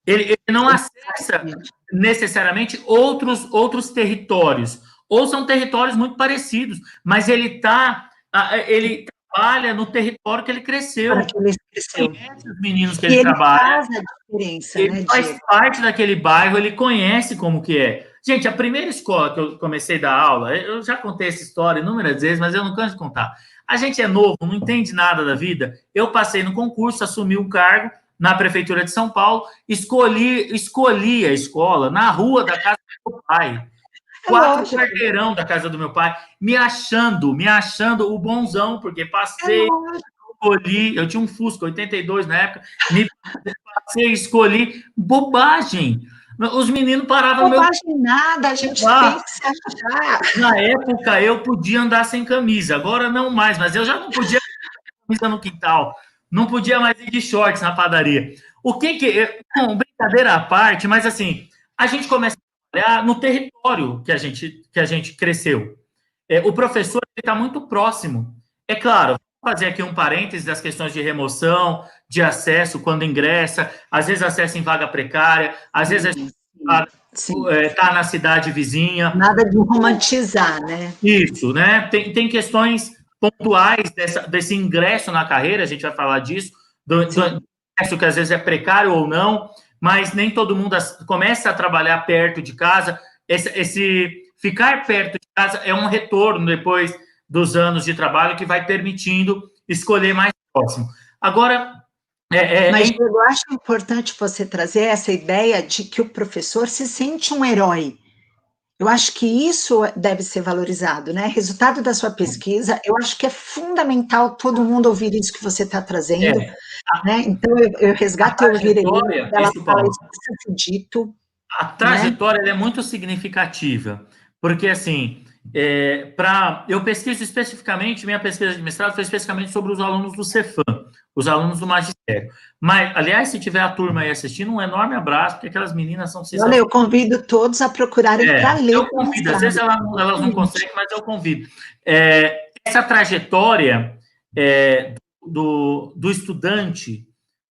Ele não acessa necessariamente outros territórios, ou são territórios muito parecidos, mas ele trabalha no território que ele cresceu. Conhece os meninos que ele trabalha. Faz a diferença, ele faz parte daquele bairro, ele conhece como que é. Gente, a primeira escola que eu comecei a dar aula, eu já contei essa história inúmeras vezes, mas eu não canso de contar. A gente é novo, não entende nada da vida. Eu passei no concurso, assumi um cargo na Prefeitura de São Paulo, escolhi a escola na rua da casa do meu pai. 4 quarteirão da casa do meu pai, me achando o bonzão, porque passei, escolhi, eu tinha um Fusca 82 na época, escolhi, bobagem. Os meninos paravam no meu... Bobagem nada, a gente tem que se achar. Na época, eu podia andar sem camisa, agora não mais, mas eu já não podia camisa no quintal, não podia mais ir de shorts na padaria. Bom, brincadeira à parte, mas assim, a gente começa a trabalhar no território que a gente cresceu. O professor está muito próximo. É claro, vou fazer aqui um parêntese das questões de remoção, de acesso quando ingressa, às vezes acesso em vaga precária, às vezes está na cidade vizinha. Nada de romantizar, né? Isso, né? Tem questões pontuais desse ingresso na carreira, a gente vai falar disso, do ingresso que às vezes é precário ou não, mas nem todo mundo começa a trabalhar perto de casa. Esse ficar perto de casa é um retorno depois dos anos de trabalho que vai permitindo escolher mais próximo. Agora... Mas eu acho importante você trazer essa ideia de que o professor se sente um herói. Eu acho que isso deve ser valorizado, né? Resultado da sua pesquisa, eu acho que é fundamental todo mundo ouvir isso que você está trazendo, né? Então, eu resgato e ouvirei ela fala isso que você dito. A trajetória é muito significativa, porque, assim, eu pesquiso especificamente, minha pesquisa de mestrado foi especificamente sobre os alunos do Cefam, os alunos do magistério. Mas, aliás, se tiver a turma aí assistindo, um enorme abraço, porque aquelas meninas são Olha, eu convido todos a procurarem para ler. Eu convido, às vezes elas não conseguem, mas eu convido. Essa trajetória do estudante,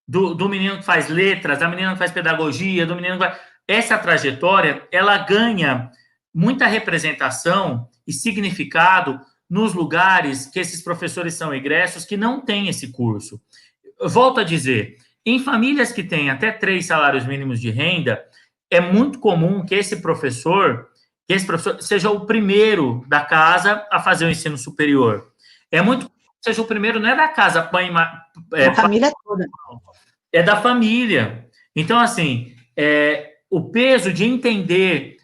do menino que faz letras, da menina que faz pedagogia, do menino que faz... Essa trajetória, ela ganha muita representação e significado nos lugares que esses professores são egressos que não têm esse curso. Eu volto a dizer, em famílias que têm até 3 salários mínimos de renda, é muito comum que esse professor seja o primeiro da casa a fazer o ensino superior. É muito comum que seja o primeiro, não é da casa, da família toda. É da família. Então, assim, o peso de entender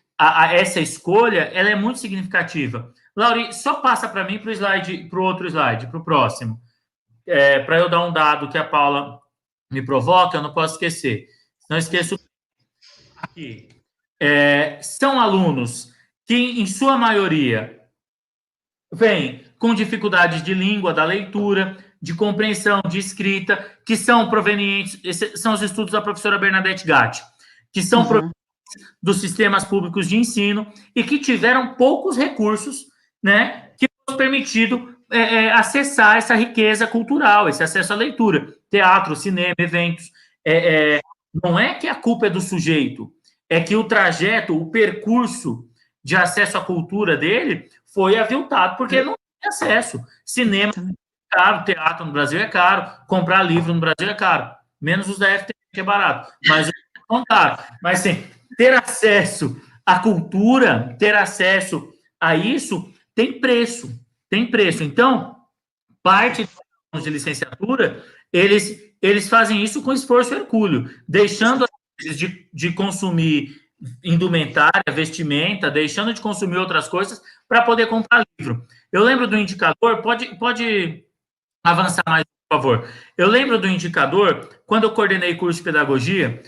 essa escolha, ela é muito significativa. Lauri, só passa para mim para o outro slide, para o próximo, para eu dar um dado que a Paula me provoca, eu não posso esquecer. Não esqueço aqui. São alunos que, em sua maioria, vêm com dificuldades de língua, da leitura, de compreensão, de escrita, que são provenientes, esses são os estudos da professora Bernadette Gatti, que são provenientes dos sistemas públicos de ensino e que tiveram poucos recursos, né, que nos permitido acessar essa riqueza cultural, esse acesso à leitura, teatro, cinema, eventos. Não é que a culpa é do sujeito, é que o trajeto, o percurso de acesso à cultura dele foi aviltado, porque não tem acesso. Cinema é caro, teatro no Brasil é caro, comprar livro no Brasil é caro, menos os da FT, que é barato, mas não caro. Mas, assim, ter acesso à cultura, ter acesso a isso, tem preço. Tem preço. Então, parte dos de licenciatura, eles fazem isso com esforço e hercúleo, deixando de consumir indumentária, vestimenta, deixando de consumir outras coisas para poder comprar livro. Eu lembro do indicador, pode avançar mais, por favor. Eu lembro do indicador, quando eu coordenei curso de pedagogia,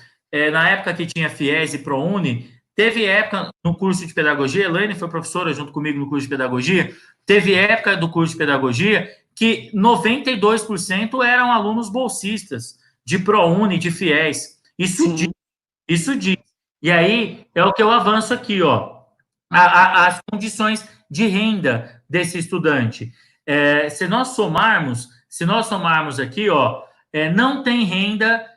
na época que tinha FIES e ProUni, teve época no curso de pedagogia, Elaine foi professora junto comigo no curso de pedagogia, teve época do curso de pedagogia que 92% eram alunos bolsistas, de ProUni, de FIES. Isso diz. E aí, é o que eu avanço aqui, ó. As condições de renda desse estudante. Se nós somarmos aqui, ó, não tem renda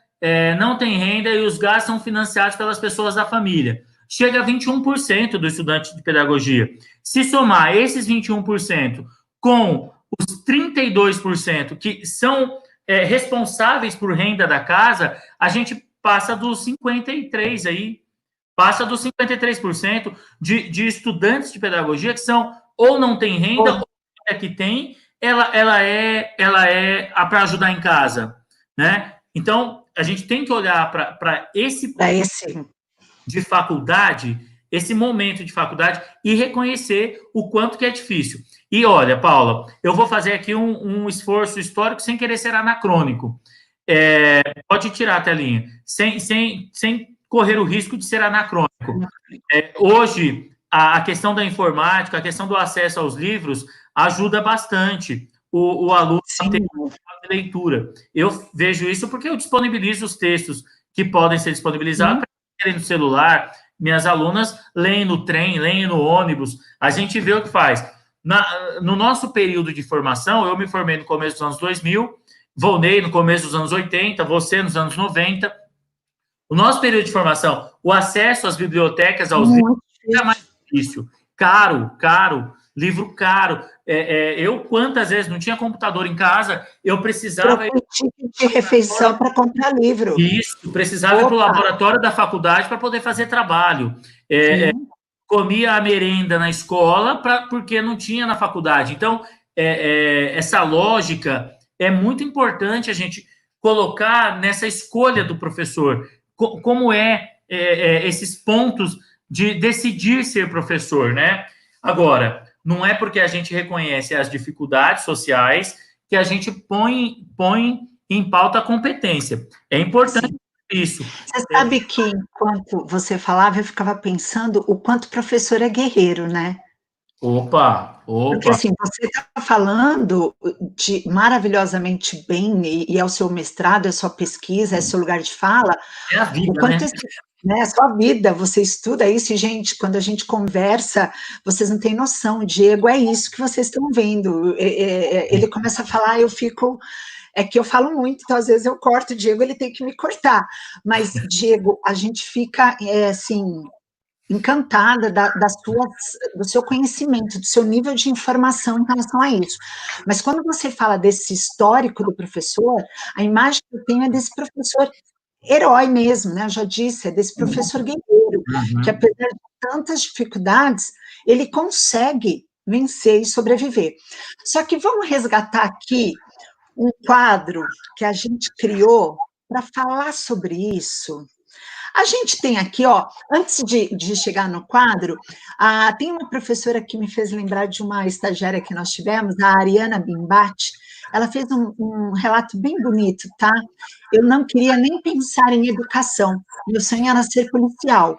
e os gastos são financiados pelas pessoas da família. Chega a 21% do estudante de pedagogia. Se somar esses 21% com os 32% que são responsáveis por renda da casa, a gente passa dos 53% aí, passa dos 53% de estudantes de pedagogia que são ou não tem renda, ou a que tem, ela é para ajudar em casa, né? Então, a gente tem que olhar para esse de faculdade, esse momento de faculdade, e reconhecer o quanto que é difícil. E olha, Paula, eu vou fazer aqui um esforço histórico sem querer ser anacrônico. Pode tirar a telinha, sem correr o risco de ser anacrônico. Hoje, a questão da informática, a questão do acesso aos livros, ajuda bastante o aluno a ter uma leitura. Eu vejo isso porque eu disponibilizo os textos que podem ser disponibilizados para no celular. Minhas alunas leem no trem, leem no ônibus. A gente vê o que faz. No nosso período de formação, eu me formei no começo dos anos 2000, Volney no começo dos anos 80, você nos anos 90. O nosso período de formação, o acesso às bibliotecas, aos livros, era mais difícil. Caro, livro caro. Eu, quantas vezes, não tinha computador em casa, eu precisava... de refeição para comprar livro. Isso, precisava ir para o laboratório da faculdade para poder fazer trabalho. Comia a merenda na escola porque não tinha na faculdade. Então, essa lógica é muito importante a gente colocar nessa escolha do professor. Como esses pontos de decidir ser professor, né? Agora, não é porque a gente reconhece as dificuldades sociais que a gente põe em pauta a competência. É importante isso. Você sabe que, enquanto você falava, eu ficava pensando o quanto o professor é guerreiro, né? Opa, Porque, opa. assim, você está falando maravilhosamente bem, e é o seu mestrado, é a sua pesquisa, é o seu lugar de fala, É a o vida, quanto né? isso, né, a sua vida, você estuda isso, e, gente, quando a gente conversa, vocês não têm noção, Diego, é isso que vocês estão vendo. Ele começa a falar, eu fico... É que eu falo muito, então às vezes eu corto o Diego, ele tem que me cortar. Mas, Diego, a gente fica, assim, encantada do seu conhecimento, do seu nível de informação em relação a isso. Mas quando você fala desse histórico do professor, a imagem que eu tenho é desse professor herói mesmo, né? Eu já disse, é desse professor guerreiro, que Uhum. apesar de tantas dificuldades, ele consegue vencer e sobreviver. Só que vamos resgatar aqui um quadro que a gente criou para falar sobre isso. A gente tem aqui, ó, antes de chegar no quadro, tem uma professora que me fez lembrar de uma estagiária que nós tivemos, a Ariana Bimbati. Ela fez um relato bem bonito, tá? Eu não queria nem pensar em educação, meu sonho era ser policial.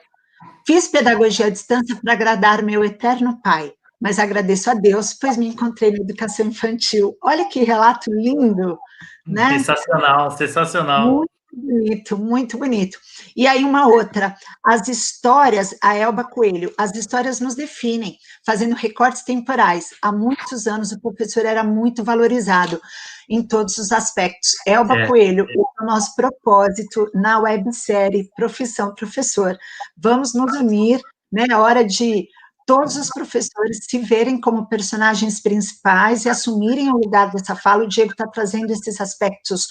Fiz pedagogia à distância para agradar meu eterno pai, mas agradeço a Deus, pois me encontrei na educação infantil. Olha que relato lindo, né? Sensacional, sensacional. Muito bonito, muito bonito. E aí uma outra, as histórias, a Elba Coelho, as histórias nos definem, fazendo recortes temporais. Há muitos anos o professor era muito valorizado em todos os aspectos. Elba É. Coelho, esse é o nosso propósito na websérie Profissão Professor. Vamos nos unir, né, na hora de todos os professores se verem como personagens principais e assumirem o lugar dessa fala. O Diego está trazendo esses aspectos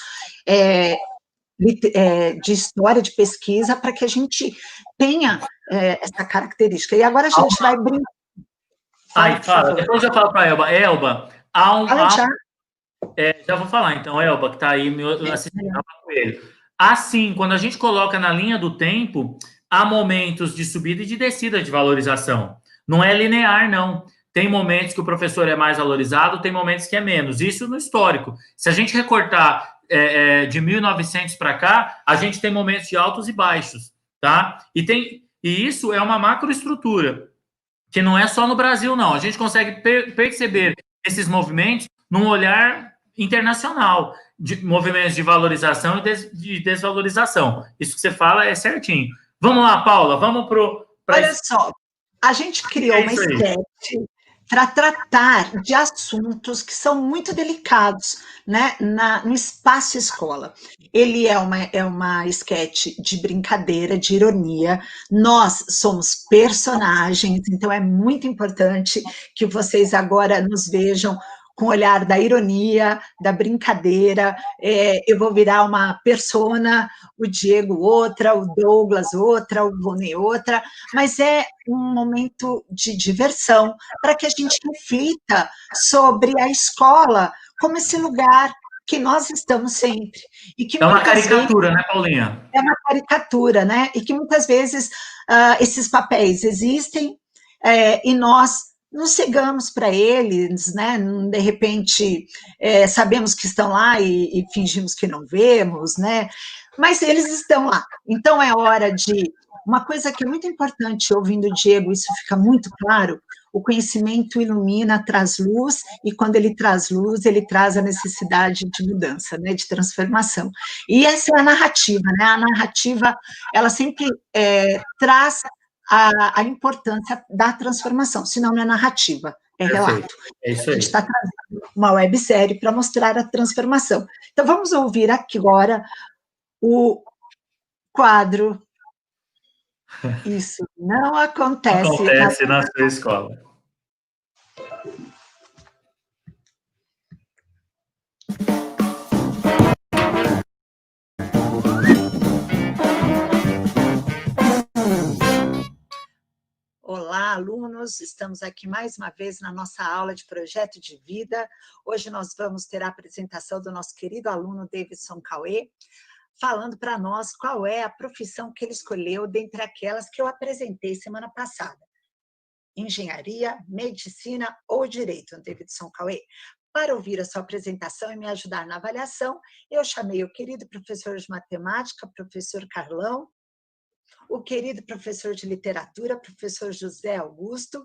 de história, de pesquisa, para que a gente tenha essa característica. E agora a gente vai brincar. Fala, Ai, por fala, favor. depois eu falo para a Elba. Elba, Fala já. já vou falar, então, Elba, que está aí assistindo com ele. Assim, quando a gente coloca na linha do tempo, há momentos de subida e de descida de valorização. Não é linear, não. Tem momentos que o professor é mais valorizado, tem momentos que é menos. Isso no histórico. Se a gente recortar de 1900 para cá, a gente tem momentos de altos e baixos, tá? E isso é uma macroestrutura, que não é só no Brasil, não. A gente consegue perceber esses movimentos num olhar internacional, de movimentos de valorização e de desvalorização. Isso que você fala é certinho. Vamos lá, Paula, vamos para Olha só, a gente criou uma isso aí. sketch para tratar de assuntos que são muito delicados, né, no espaço escola. Ele é uma sketch de brincadeira, de ironia. Nós somos personagens, então é muito importante que vocês agora nos vejam com o olhar da ironia, da brincadeira. Eu vou virar uma persona, o Diego outra, o Douglas outra, o Vonei outra, mas é um momento de diversão para que a gente reflita sobre a escola como esse lugar que nós estamos sempre. E que É uma muitas vezes caricatura, né, Paulinha? é uma caricatura, né? E que muitas vezes esses papéis existem e nós nos cegamos para eles, né? De repente sabemos que estão lá e fingimos que não vemos, né? Mas eles estão lá. Então é hora de uma coisa que é muito importante, ouvindo o Diego, isso fica muito claro. O conhecimento ilumina, traz luz, e quando ele traz luz, ele traz a necessidade de mudança, né, de transformação. E essa é a narrativa, né? A narrativa, ela sempre traz a importância da transformação, senão não é narrativa, é Perfeito. relato. É isso A aí. gente está trazendo uma websérie para mostrar a transformação. Então, vamos ouvir aqui agora o quadro Isso Não Acontece Acontece na sua escola. Olá, alunos, estamos aqui mais uma vez na nossa aula de projeto de vida. Hoje nós vamos ter a apresentação do nosso querido aluno Davidson Cauê, falando para nós qual é a profissão que ele escolheu dentre aquelas que eu apresentei semana passada. Engenharia, medicina ou direito, Davidson Cauê. Para ouvir a sua apresentação e me ajudar na avaliação, eu chamei o querido professor de matemática, professor Carlão, o querido professor de literatura, professor José Augusto,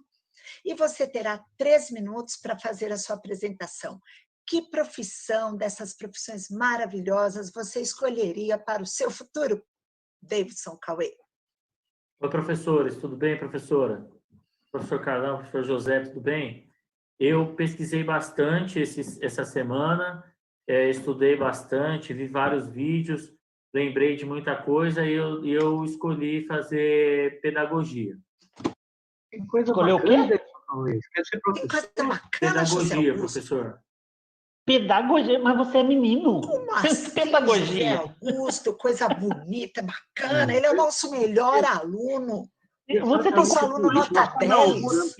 e você terá 3 minutos para fazer a sua apresentação. Que profissão dessas profissões maravilhosas você escolheria para o seu futuro, Davidson Cauê? Oi, professores, tudo bem, professora? Professor Carlão, professor José, tudo bem? Eu pesquisei bastante essa semana, estudei bastante, vi vários vídeos, lembrei de muita coisa e eu escolhi fazer pedagogia. Tem coisa Escolheu bacana, o quê? Quer ser professor? Tem coisa bacana, pedagogia, professor. Pedagogia, mas você é menino. Como assim, pedagogia? José Augusto, coisa bonita, bacana. Ele é o nosso melhor aluno. Você tem nosso aluno nota 10. Você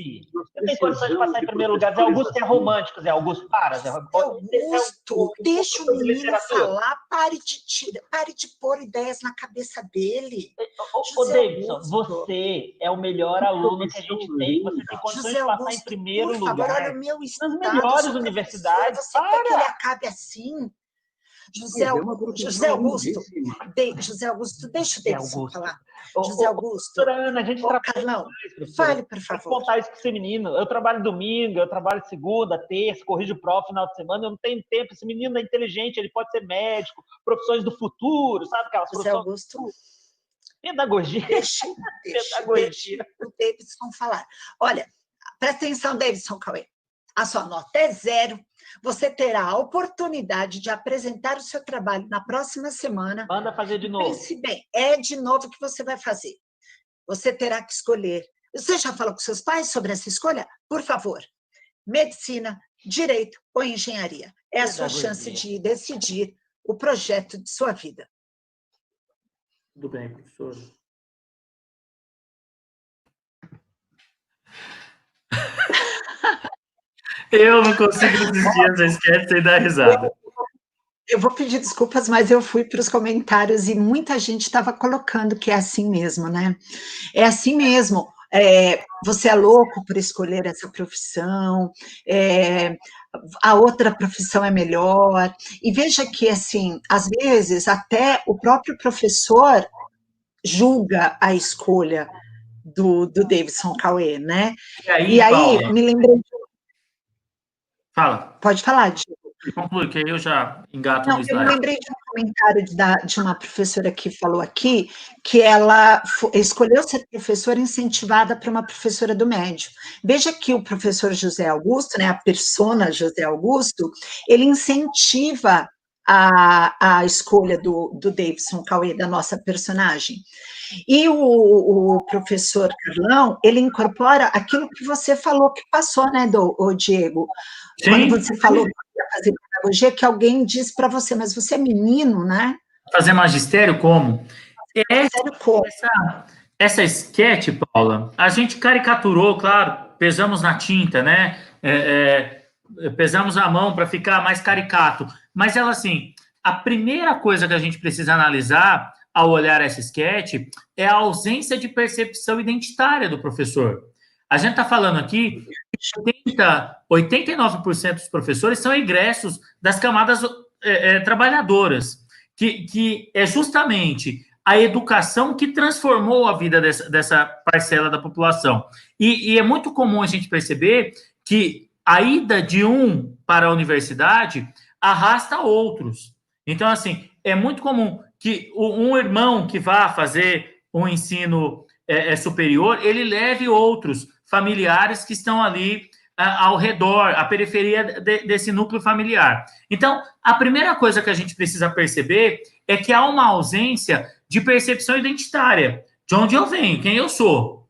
tem condições de passar em primeiro lugar. Zé Augusto é romântico, Zé Augusto. Para, Zé Augusto. Deixa o menino falar. Pare de pôr ideias na cabeça dele. Ô, Davidson, você é o melhor aluno que a gente tem. Você tem condições de passar em primeiro lugar. Por favor, olha o meu estado. Nas melhores universidades. Você quer que ele acabe assim? José Augusto, deixa o Davidson falar. José Augusto. Ana, a gente Carlão, fale, por favor. Vou contar isso para esse menino. Eu trabalho domingo, eu trabalho segunda, terça, corrijo prova final de semana, eu não tenho tempo. Esse menino é inteligente, ele pode ser médico, profissões do futuro, sabe aquelas José Augusto. Pedagogia. Deixa o Davidson falar. Olha, presta atenção, Davidson Cauê. A sua nota é 0. Você terá a oportunidade de apresentar o seu trabalho na próxima semana. Manda fazer de novo. Pense bem, é de novo que você vai fazer. Você terá que escolher. Você já falou com seus pais sobre essa escolha? Por favor, medicina, direito ou engenharia. É a sua chance de decidir o projeto de sua vida. Tudo bem, professor. Eu não consigo assistir essa sketch sem dar risada. Eu vou pedir desculpas, mas eu fui para os comentários e muita gente estava colocando que é assim mesmo, né? É assim mesmo. Você é louco por escolher essa profissão, a outra profissão é melhor. E veja que, assim, às vezes, até o próprio professor julga a escolha do Davidson Cauê, né? E aí me lembrei de... Fala. Pode falar, Diego. Conclui, que aí eu já engato no slide. Eu lembrei de um comentário de uma professora que falou aqui que ela escolheu ser professora incentivada por uma professora do médio. Veja que o professor José Augusto, né, a persona José Augusto, ele incentiva a escolha do Davidson Cauê, da nossa personagem. E o professor Carlão, ele incorpora aquilo que você falou, que passou, né, Diego? Sim. Quando você falou que ia fazer pedagogia, que alguém disse para você, mas você é menino, né? Fazer magistério como? Essa sketch, Paula, a gente caricaturou, claro, pesamos na tinta, né? Pesamos a mão para ficar mais caricato. Mas ela, assim, a primeira coisa que a gente precisa analisar ao olhar essa sketch é a ausência de percepção identitária do professor. A gente está falando aqui que 89% dos professores são egressos das camadas trabalhadoras, que é justamente a educação que transformou a vida dessa parcela da população. E é muito comum a gente perceber que a ida de um para a universidade arrasta outros. Então, assim, é muito comum que um irmão que vá fazer um ensino superior, ele leve outros familiares que estão ali ao redor, à periferia desse núcleo familiar. Então, a primeira coisa que a gente precisa perceber é que há uma ausência de percepção identitária, de onde eu venho, quem eu sou.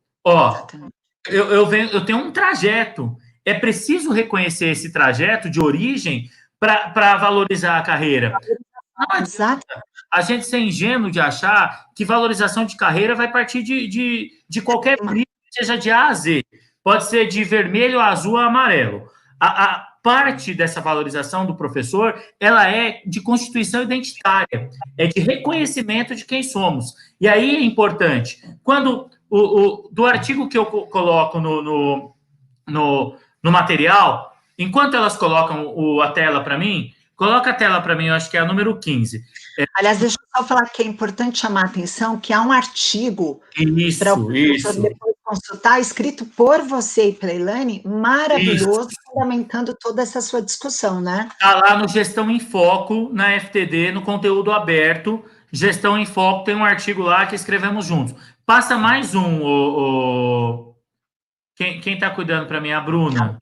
Eu tenho um trajeto. É preciso reconhecer esse trajeto de origem para valorizar a carreira. Não adianta a gente ser ingênuo de achar que valorização de carreira vai partir de qualquer brilho, seja de A a Z. Pode ser de vermelho, azul a amarelo. A parte dessa valorização do professor, ela é de constituição identitária, é de reconhecimento de quem somos. E aí é importante, quando do artigo que eu coloco no material, enquanto elas colocam a tela para mim, coloca a tela para mim, eu acho que é a número 15. Aliás, deixa eu só falar que é importante chamar a atenção que há um artigo para o professor depois consultar, escrito por você e pela Elaine, maravilhoso, Isso. fundamentando toda essa sua discussão, né? Está lá no Gestão em Foco, na FTD, no conteúdo aberto. Gestão em Foco, tem um artigo lá que escrevemos juntos. Passa mais um, quem está cuidando para mim? A Bruna.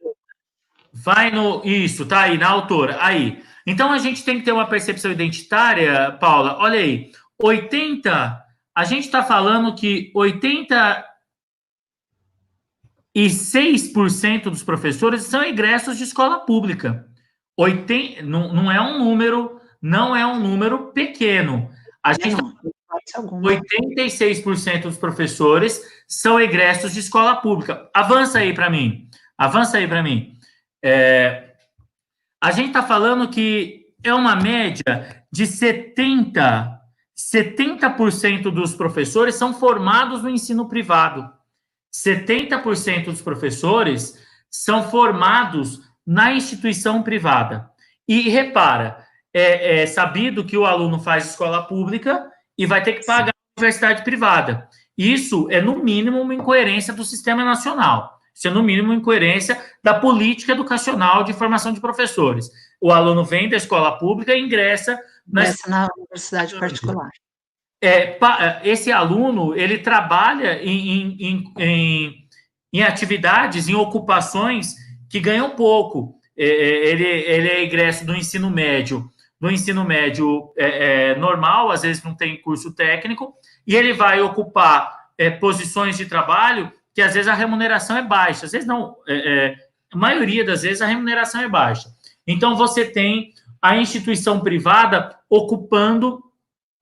Vai no... Isso, tá aí, na autora. Aí. Então, a gente tem que ter uma percepção identitária, Paula. Olha aí. 80... A gente está falando que 86% dos professores são egressos de escola pública. Não é um número pequeno. A gente 86% dos professores são egressos de escola pública. Avança aí para mim. A gente está falando que é uma média de 70% dos professores são formados no ensino privado. 70% dos professores são formados na instituição privada. E repara, é sabido que o aluno faz escola pública e vai ter que pagar a universidade privada. Isso é, no mínimo, uma incoerência do sistema nacional. Isso é, no mínimo, uma incoerência da política educacional de formação de professores. O aluno vem da escola pública e ingressa na universidade particular. Esse aluno, ele trabalha em atividades, em ocupações que ganham pouco. Ele é egresso do ensino médio, normal, às vezes não tem curso técnico, e ele vai ocupar posições de trabalho que às vezes a remuneração é baixa, às vezes não, a maioria das vezes a remuneração é baixa. Então, você tem a instituição privada ocupando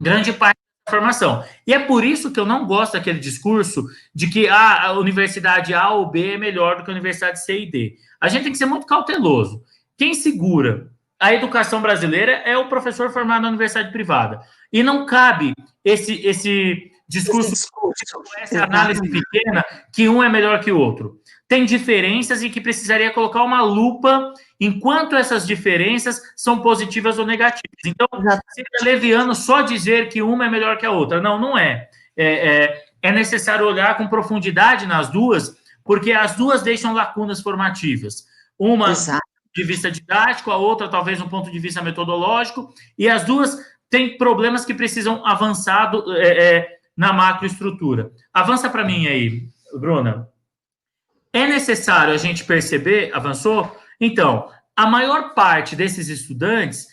grande parte da formação. E é por isso que eu não gosto daquele discurso de que a universidade A ou B é melhor do que a universidade C e D. A gente tem que ser muito cauteloso. Quem segura a educação brasileira é o professor formado na universidade privada. E não cabe esse discurso, essa análise pequena, que um é melhor que o outro. Tem diferenças e que precisaria colocar uma lupa enquanto essas diferenças são positivas ou negativas. Então, seria leviano só dizer que uma é melhor que a outra. Não, não é. É necessário olhar com profundidade nas duas, porque as duas deixam lacunas formativas. Uma de vista didático, a outra talvez um ponto de vista metodológico, e as duas têm problemas que precisam avançar na macroestrutura. Avança para mim aí, Bruna. É necessário a gente perceber, avançou? Então, a maior parte desses estudantes,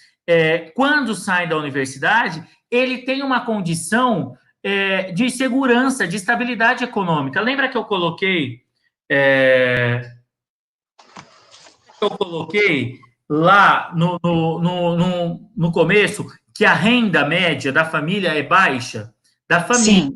quando saem da universidade, ele tem uma condição de segurança, de estabilidade econômica. Lembra que eu coloquei lá no começo que a renda média da família é baixa? Da família. Sim.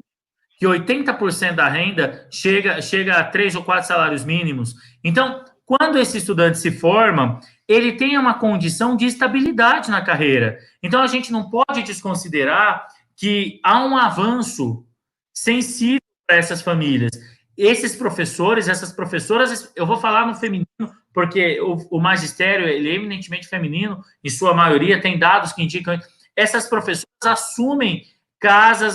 Que 80% da renda chega a 3 ou 4 salários mínimos. Então, quando esse estudante se forma, ele tem uma condição de estabilidade na carreira. Então, a gente não pode desconsiderar que há um avanço sensível para essas famílias. Esses professores, essas professoras, eu vou falar no feminino, porque o magistério ele é eminentemente feminino, em sua maioria, tem dados que indicam que essas professoras assumem casas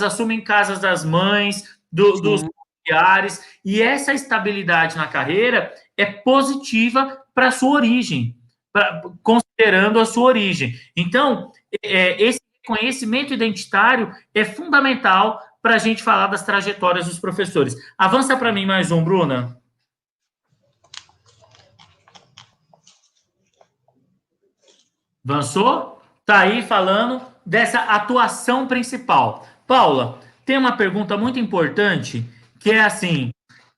das mães, dos familiares, e essa estabilidade na carreira é positiva para a sua origem, considerando a sua origem. Então, esse conhecimento identitário é fundamental para a gente falar das trajetórias dos professores. Avança para mim mais um, Bruna. Avançou? Está aí falando dessa atuação principal. Paula, tem uma pergunta muito importante, que é assim,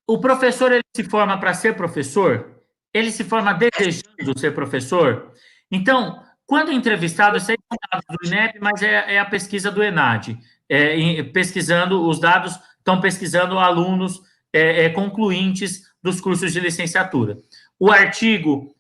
o professor ele se forma para ser professor? Ele se forma desejando ser professor? Então, quando entrevistado, isso aí são dados do INEP, mas é a pesquisa do ENAD, pesquisando, os dados estão pesquisando alunos concluintes dos cursos de licenciatura. O artigo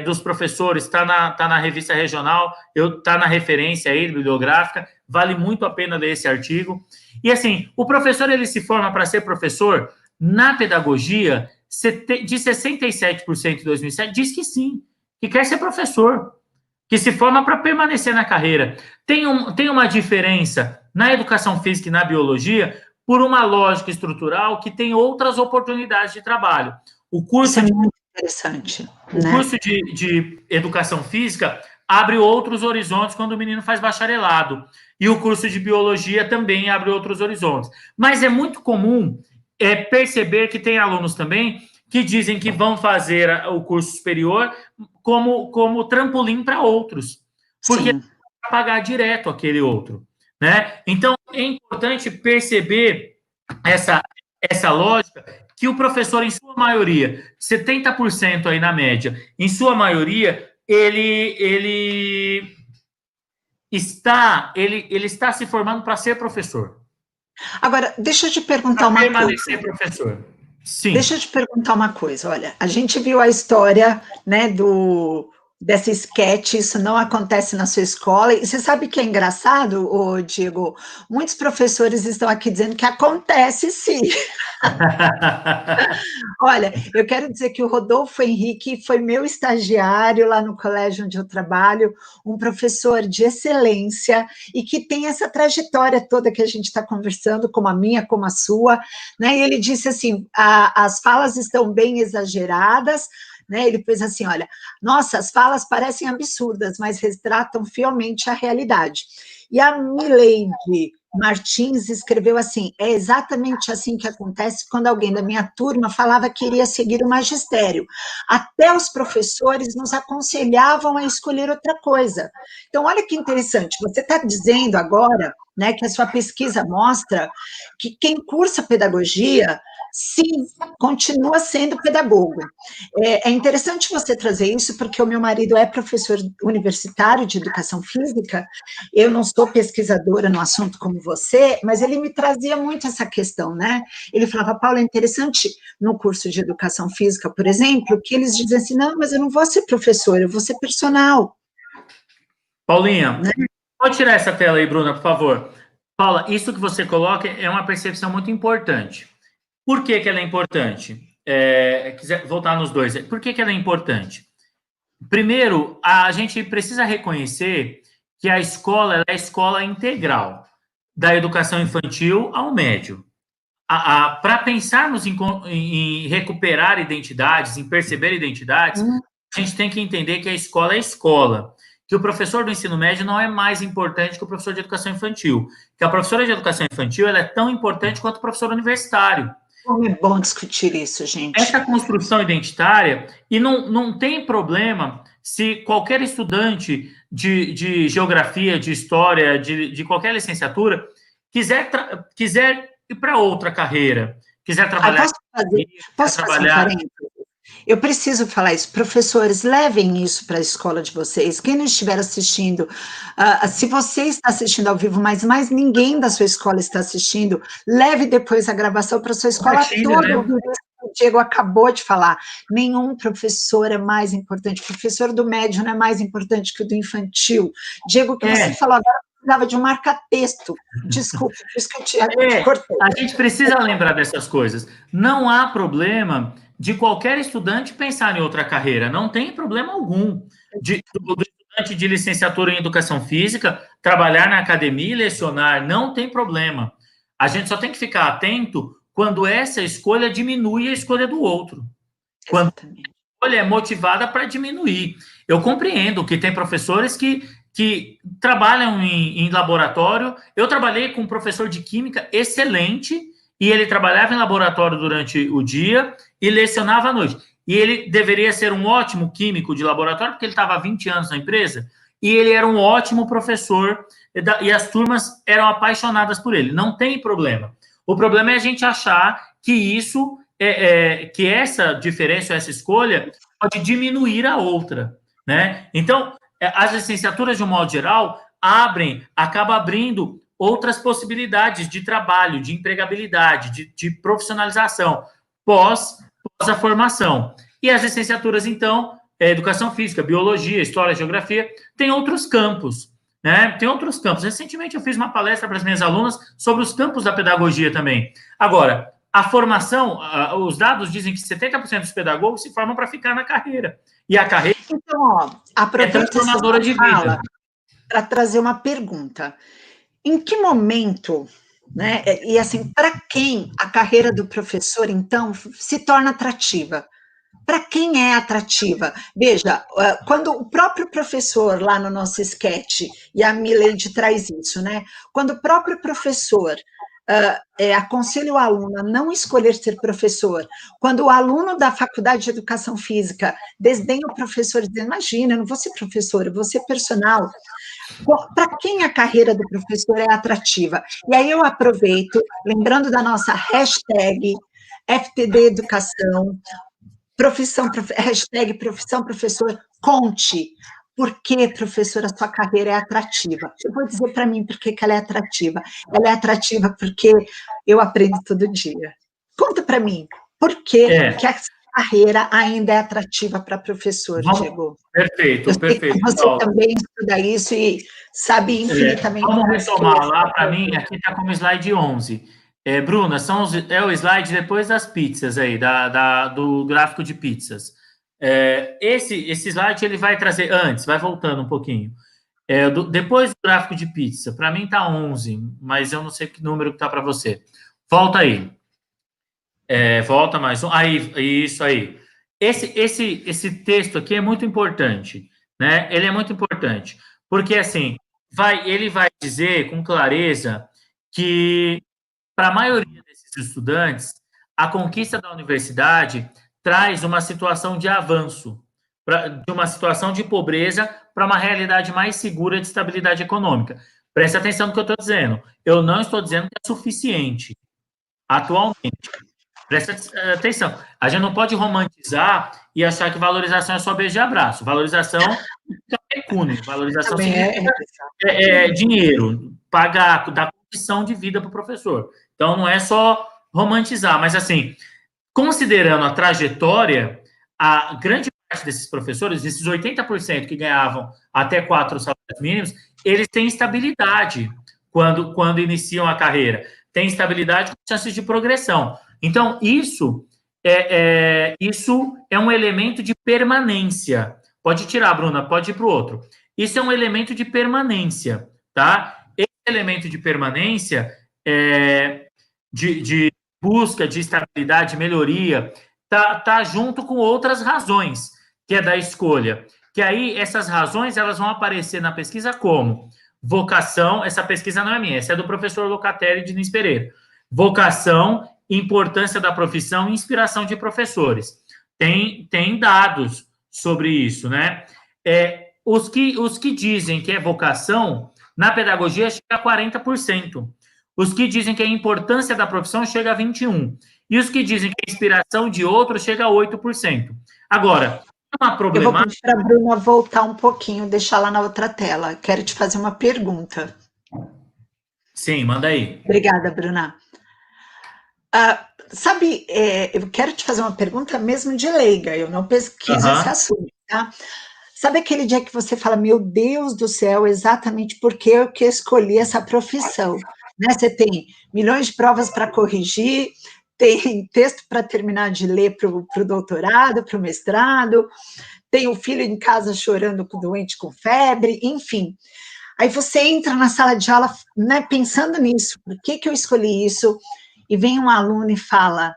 dos professores está na revista regional, está na referência aí, bibliográfica, vale muito a pena ler esse artigo. E assim, o professor ele se forma para ser professor na pedagogia, de 67% em 2007, diz que sim, que quer ser professor, que se forma para permanecer na carreira. Tem uma diferença na educação física e na biologia, por uma lógica estrutural que tem outras oportunidades de trabalho. O curso Isso é muito interessante. O curso de educação física abre outros horizontes quando o menino faz bacharelado. E o curso de biologia também abre outros horizontes. Mas é muito comum perceber que tem alunos também que dizem que vão fazer o curso superior como trampolim para outros. Porque vai pagar direto aquele outro. Né? Então, é importante perceber essa lógica que o professor, em sua maioria, 70% aí na média, em sua maioria, ele está se formando para ser professor. Agora, deixa eu te perguntar uma coisa. Permanecer professor. Sim. Deixa eu te perguntar uma coisa. Olha, a gente viu a história, né, dessa sketch, isso não acontece na sua escola, e você sabe que é engraçado, Diego? Muitos professores estão aqui dizendo que acontece sim. Olha, eu quero dizer que o Rodolfo Henrique foi meu estagiário lá no colégio onde eu trabalho, um professor de excelência e que tem essa trajetória toda que a gente está conversando, como a minha, como a sua, né? E ele disse assim, as falas estão bem exageradas, né? Ele fez assim, olha, nossa, as falas parecem absurdas, mas retratam fielmente a realidade. E a Mileide Martins escreveu assim, é exatamente assim que acontece quando alguém da minha turma falava que iria seguir o magistério. Até os professores nos aconselhavam a escolher outra coisa. Então, olha que interessante, você está dizendo agora, né, que a sua pesquisa mostra que quem cursa pedagogia, sim, continua sendo pedagogo. É interessante você trazer isso, porque o meu marido é professor universitário de educação física, eu não sou pesquisadora no assunto como você, mas ele me trazia muito essa questão, né? Ele falava, Paula, é interessante no curso de educação física, por exemplo, que eles dizem assim, não, mas eu não vou ser professor, eu vou ser personal. Paulinha, né? Pode tirar essa tela aí, Bruna, por favor. Paula, isso que você coloca é uma percepção muito importante. Por que ela é importante? Quiser voltar nos dois. Por que ela é importante? Primeiro, a gente precisa reconhecer que a escola é a escola integral, da educação infantil ao médio. Para pensarmos em recuperar identidades, em perceber identidades, a gente tem que entender que a escola é escola, que o professor do ensino médio não é mais importante que o professor de educação infantil, que a professora de educação infantil ela é tão importante quanto o professor universitário. Como é bom discutir isso, gente. Essa construção identitária, e não tem problema se qualquer estudante de geografia, de história, de qualquer licenciatura, quiser ir para outra carreira, quiser trabalhar... Posso fazer um parênteses? Eu preciso falar isso. Professores, levem isso para a escola de vocês. Quem não estiver assistindo, se você está assistindo ao vivo, mas mais ninguém da sua escola está assistindo, leve depois a gravação para a sua escola toda. Né? O Diego acabou de falar. Nenhum professor é mais importante. O professor do médio não é mais importante que o do infantil. Diego, o que você falou agora, precisava de um marca-texto. Desculpe, por isso que eu te cortei. A gente precisa lembrar dessas coisas. Não há problema de qualquer estudante pensar em outra carreira, não tem problema algum. Do estudante de licenciatura em educação física, trabalhar na academia e lecionar, não tem problema. A gente só tem que ficar atento quando essa escolha diminui a escolha do outro. Quando a escolha é motivada para diminuir. Eu compreendo que tem professores que trabalham em laboratório. Eu trabalhei com um professor de química excelente, e ele trabalhava em laboratório durante o dia e lecionava à noite. E ele deveria ser um ótimo químico de laboratório, porque ele estava há 20 anos na empresa, e ele era um ótimo professor, e as turmas eram apaixonadas por ele. Não tem problema. O problema é a gente achar que isso, que essa diferença, essa escolha, pode diminuir a outra, né? Então, as licenciaturas, de um modo geral, acaba abrindo outras possibilidades de trabalho, de empregabilidade, de profissionalização pós a formação. E as licenciaturas, então, educação física, biologia, história, geografia, tem outros campos, né? Tem outros campos. Recentemente eu fiz uma palestra para as minhas alunas sobre os campos da pedagogia também. Agora, a formação, os dados dizem que 70% dos pedagogos se formam para ficar na carreira. E a carreira é transformadora de vida. Para trazer uma pergunta. Em que momento né? E assim, para quem a carreira do professor, então, se torna atrativa? Para quem é atrativa? Veja, quando o próprio professor, lá no nosso sketch, e a Milady traz isso, né? Quando o próprio professor aconselha o aluno a não escolher ser professor, quando o aluno da faculdade de educação física desdenha o professor, dizendo, imagina, eu não vou ser professor, eu vou ser personal. Para quem a carreira do professor é atrativa? E aí eu aproveito, lembrando da nossa hashtag FTD Educação, hashtag profissão professor, conte por que, professora, sua carreira é atrativa. Eu vou dizer para mim por que ela é atrativa. Ela é atrativa porque eu aprendo todo dia. Conta para mim, por que a carreira ainda é atrativa para professor, Diego? Perfeito, perfeito. Você também estuda isso e sabe infinitamente. Vamos retomar lá, para mim, aqui está como slide 11. Bruna, é o slide depois das pizzas aí, do gráfico de pizzas. Esse slide ele vai trazer antes, vai voltando um pouquinho. Depois do gráfico de pizza, para mim está 11, mas eu não sei que número que está para você. Volta aí. Volta mais um. Aí, isso aí. Esse texto aqui é muito importante, né? Ele é muito importante, porque assim, ele vai dizer com clareza que para a maioria desses estudantes, a conquista da universidade traz uma situação de avanço, de uma situação de pobreza para uma realidade mais segura de estabilidade econômica. Preste atenção no que eu estou dizendo. Eu não estou dizendo que é suficiente atualmente. Presta atenção. A gente não pode romantizar e achar que valorização é só beijo de abraço. Valorização é pecúnio. Valorização é dinheiro, pagar, dar condição de vida para o professor. Então, não é só romantizar, mas, assim, considerando a trajetória, a grande parte desses professores, esses 80% que ganhavam até 4 salários mínimos, eles têm estabilidade quando iniciam a carreira. Tem estabilidade com chances de progressão. Então, isso é um elemento de permanência. Pode tirar, Bruna, pode ir para o outro. Isso é um elemento de permanência, tá? Esse elemento de permanência, de busca de estabilidade, melhoria, tá junto com outras razões, que é da escolha. Que aí, essas razões, elas vão aparecer na pesquisa como vocação, essa pesquisa não é minha, essa é do professor Locatelli de Diniz Pereira. Vocação, importância da profissão e inspiração de professores. Tem dados sobre isso, né? Os que dizem que é vocação, na pedagogia, chega a 40%. Os que dizem que a importância da profissão chega a 21%. E os que dizem que a inspiração de outro chega a 8%. Agora, uma problemática... Eu vou pedir para a Bruna voltar um pouquinho, deixar lá na outra tela. Quero te fazer uma pergunta. Sim, manda aí. Obrigada, Bruna. Sabe, eu quero te fazer uma pergunta mesmo de leiga, eu não pesquiso esse assunto, tá? Sabe aquele dia que você fala, meu Deus do céu, exatamente porque eu que escolhi essa profissão, né? Você tem milhões de provas para corrigir, tem texto para terminar de ler para o doutorado, para o mestrado, tem o filho em casa chorando doente com febre, enfim. Aí você entra na sala de aula, né, pensando nisso, por que eu escolhi isso? E vem um aluno e fala,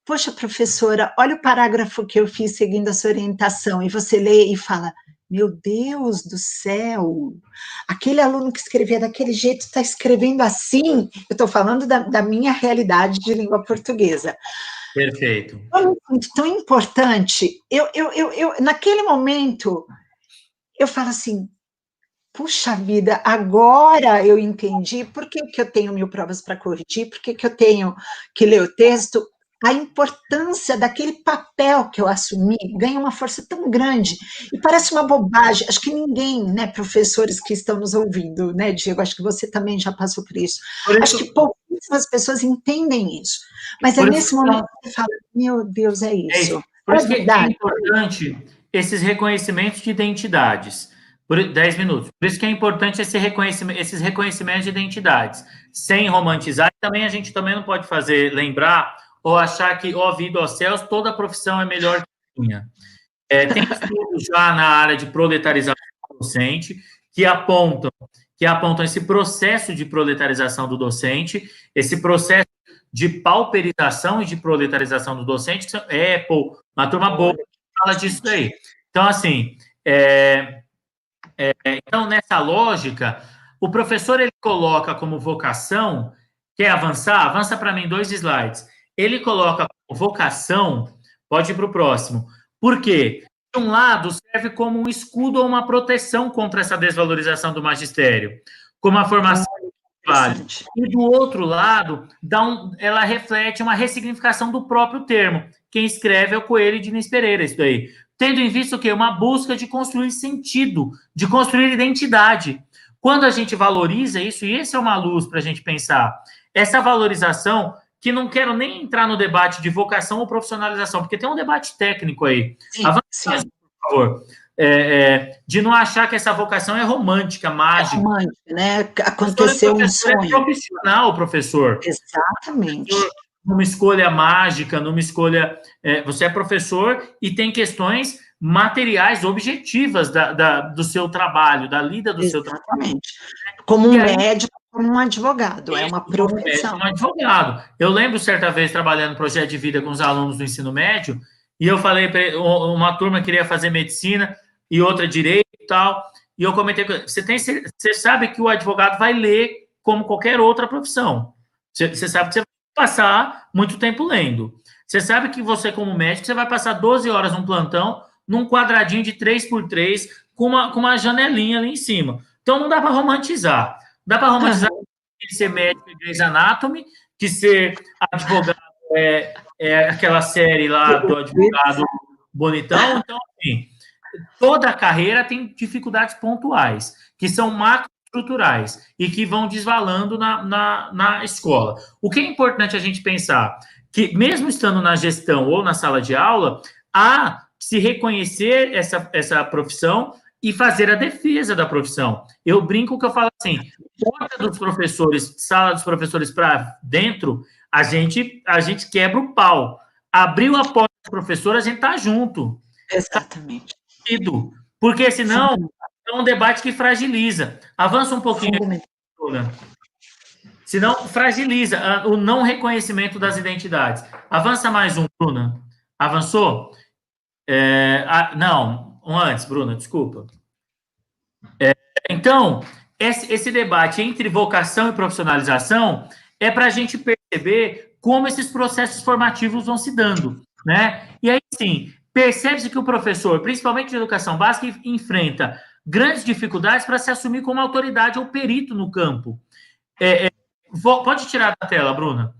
poxa, professora, olha o parágrafo que eu fiz seguindo a sua orientação, e você lê e fala, meu Deus do céu, aquele aluno que escrevia daquele jeito está escrevendo assim, eu estou falando da minha realidade de língua portuguesa. Perfeito. Tão importante, naquele momento, eu falo assim, puxa vida, agora eu entendi por que eu tenho 1000 provas para corrigir, por que eu tenho que ler o texto, a importância daquele papel que eu assumi ganha uma força tão grande, e parece uma bobagem, acho que ninguém, né, professores que estão nos ouvindo, né, Diego, acho que você também já passou por isso, acho que pouquíssimas pessoas entendem isso, mas nesse momento que você fala, meu Deus, é isso. Por isso que é importante esses reconhecimentos de identidades, por 10 minutos. Por isso que é importante esses reconhecimentos de identidades, sem romantizar. Também a gente também não pode lembrar ou achar que, ó vida, ó céus, toda profissão é melhor que a minha. Tem estudos já na área de proletarização docente que apontam que apontam esse processo de proletarização do docente, esse processo de pauperização e de proletarização do docente, que são Apple, uma turma boa, fala disso daí. Então, assim, então, nessa lógica, o professor, ele coloca como vocação, quer avançar? Avança para mim 2 slides. Ele coloca como vocação, pode ir para o próximo. Por quê? De um lado, serve como um escudo ou uma proteção contra essa desvalorização do magistério, como a formação vale. E do outro lado, ela reflete uma ressignificação do próprio termo. Quem escreve é o Coelho de Diniz Pereira, isso daí. Tendo em vista o quê? Uma busca de construir sentido, de construir identidade. Quando a gente valoriza isso, e esse é uma luz para a gente pensar, essa valorização, que não quero nem entrar no debate de vocação ou profissionalização, porque tem um debate técnico aí. Sim. Por favor. De não achar que essa vocação é romântica, mágica. É romântica, né? Aconteceu um sonho. É profissional, professor. Exatamente. Numa escolha mágica, numa escolha... você é professor e tem questões materiais, objetivas do seu trabalho, da lida do seu trabalho. Exatamente. Como um médico, como um advogado, é uma profissão. Um advogado. Eu lembro, certa vez, trabalhando no projeto de vida com os alunos do ensino médio, e eu falei para uma turma queria fazer medicina e outra direito e tal, e eu comentei, você sabe que o advogado vai ler como qualquer outra profissão. Você sabe que você vai passar muito tempo lendo. Você sabe que você, como médico, você vai passar 12 horas num plantão, num quadradinho de 3x3, com uma janelinha ali em cima. Então, não dá para romantizar. Dá para romantizar que ser médico é Grey's Anatomy, que ser advogado é aquela série lá do advogado bonitão. Então, assim, toda a carreira tem dificuldades pontuais, que são macroestruturais e que vão desvalando na escola. O que é importante a gente pensar? Que, mesmo estando na gestão ou na sala de aula, há que se reconhecer essa profissão e fazer a defesa da profissão. Eu brinco que eu falo assim, porta dos professores, sala dos professores para dentro, a gente quebra o pau. Abriu a porta do professor, a gente tá junto. Exatamente. Porque senão é um debate que fragiliza. Avança um pouquinho. Senão fragiliza o não reconhecimento das identidades. Avança mais um, Bruna. Avançou? Não, antes, Bruna, desculpa. Então, esse debate entre vocação e profissionalização é para a gente perceber como esses processos formativos vão se dando, né? E aí, sim, percebe-se que o professor, principalmente de educação básica, enfrenta grandes dificuldades para se assumir como autoridade ou perito no campo. Pode tirar da tela, Bruna.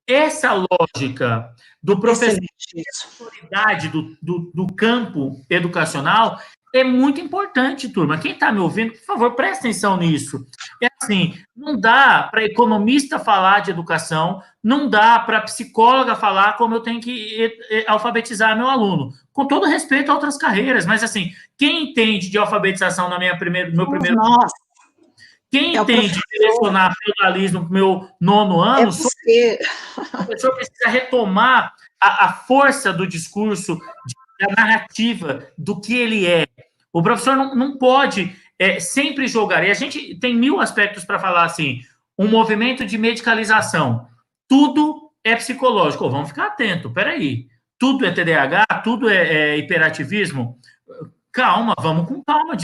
Essa lógica do professor, a autoridade do campo educacional é muito importante, turma. Quem está me ouvindo, por favor, preste atenção nisso. É assim, não dá para economista falar de educação, não dá para psicóloga falar como eu tenho que alfabetizar meu aluno. Com todo respeito a outras carreiras, mas assim, quem entende de alfabetização no meu primeiro... Nossa. Quem entende de direcionar feudalismo no meu 9º ano, o professor precisa retomar a força do discurso, da narrativa, do que ele é. O professor não pode sempre jogar. E a gente tem 1000 aspectos para falar assim, um movimento de medicalização. Tudo é psicológico. Vamos ficar atento, peraí. Tudo é TDAH? Tudo é hiperativismo? Calma, vamos com calma,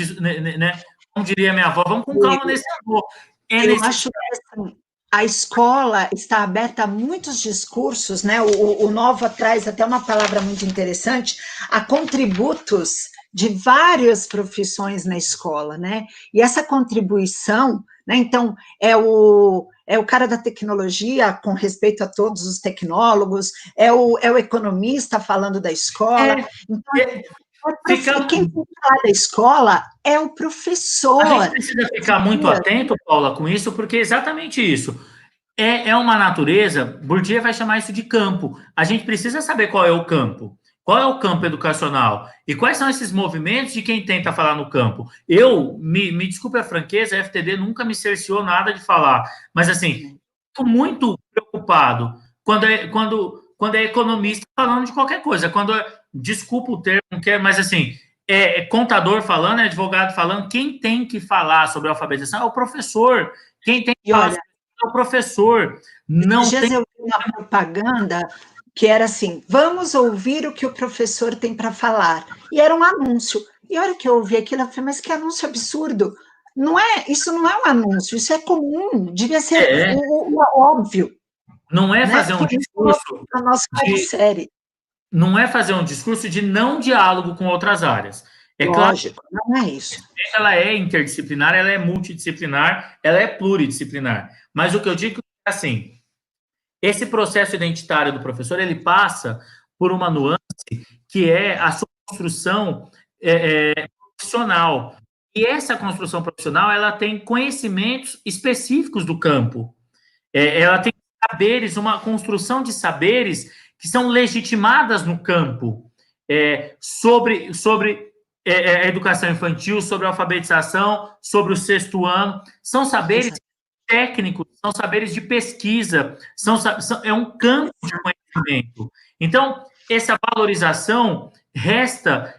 né? Como diria minha avó, vamos com calma nesse amor. Eu acho que assim, a escola está aberta a muitos discursos, né? O Nova traz até uma palavra muito interessante, a contributos de várias profissões na escola, né? E essa contribuição, né? Então, é o cara da tecnologia, com respeito a todos os tecnólogos, é o economista falando da escola. Então, quem tem que falar da escola é o professor. A gente precisa ficar muito atento, Paula, com isso, porque é exatamente isso. É uma natureza, Bourdieu vai chamar isso de campo. A gente precisa saber qual é o campo. Qual é o campo educacional? E quais são esses movimentos de quem tenta falar no campo? Me desculpe a franqueza, a FTD nunca me cerceou nada de falar. Mas, assim, estou muito preocupado quando é economista falando de qualquer coisa. Desculpa o termo, não quero, mas, assim, é contador falando, é advogado falando, quem tem que falar sobre alfabetização é o professor. Quem tem que falar sobre é o professor. Não dias tem... eu vi uma propaganda que era assim, vamos ouvir o que o professor tem para falar. E era um anúncio. E a hora que eu ouvi aquilo, eu falei, mas que anúncio absurdo. Isso não é um anúncio, isso é comum, devia ser o óbvio. Não é né? fazer um discurso a nossa série. Não é fazer um discurso de não diálogo com outras áreas. É Lógico, claro, não é isso. Ela é interdisciplinar, ela é multidisciplinar, ela é pluridisciplinar. Mas o que eu digo é assim, esse processo identitário do professor, ele passa por uma nuance que é a sua construção profissional. E essa construção profissional, ela tem conhecimentos específicos do campo. Ela tem saberes, uma construção de saberes que são legitimadas no campo, sobre a educação infantil, sobre a alfabetização, sobre o 6º ano. São saberes técnicos, são saberes de pesquisa, é um campo de conhecimento. Então, essa valorização resta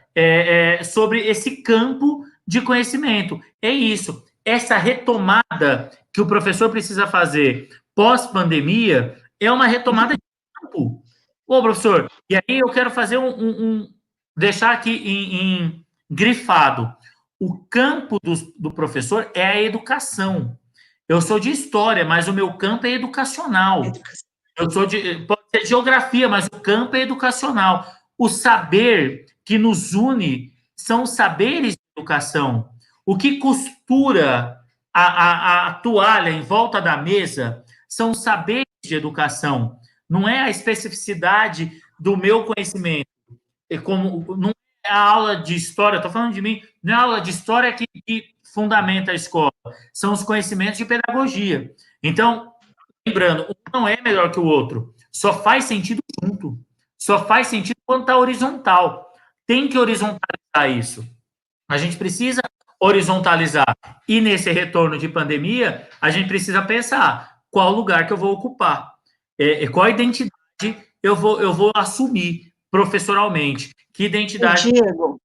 sobre esse campo de conhecimento. É isso. Essa retomada que o professor precisa fazer pós-pandemia é uma retomada de campo. Ô, professor, e aí eu quero fazer deixar aqui em grifado. O campo do professor é a educação. Eu sou de história, mas o meu campo é educacional. Eu sou pode ser geografia, mas o campo é educacional. O saber que nos une são os saberes de educação. O que costura a toalha em volta da mesa são os saberes de educação. Não é a especificidade do meu conhecimento. Não é a aula de história, estou falando de mim, não é a aula de história que fundamenta a escola, são os conhecimentos de pedagogia. Então, lembrando, um não é melhor que o outro, só faz sentido junto, só faz sentido quando está horizontal. Tem que horizontalizar isso. A gente precisa horizontalizar. E nesse retorno de pandemia, a gente precisa pensar qual lugar que eu vou ocupar, qual identidade eu vou assumir professoralmente. Que identidade... Diego,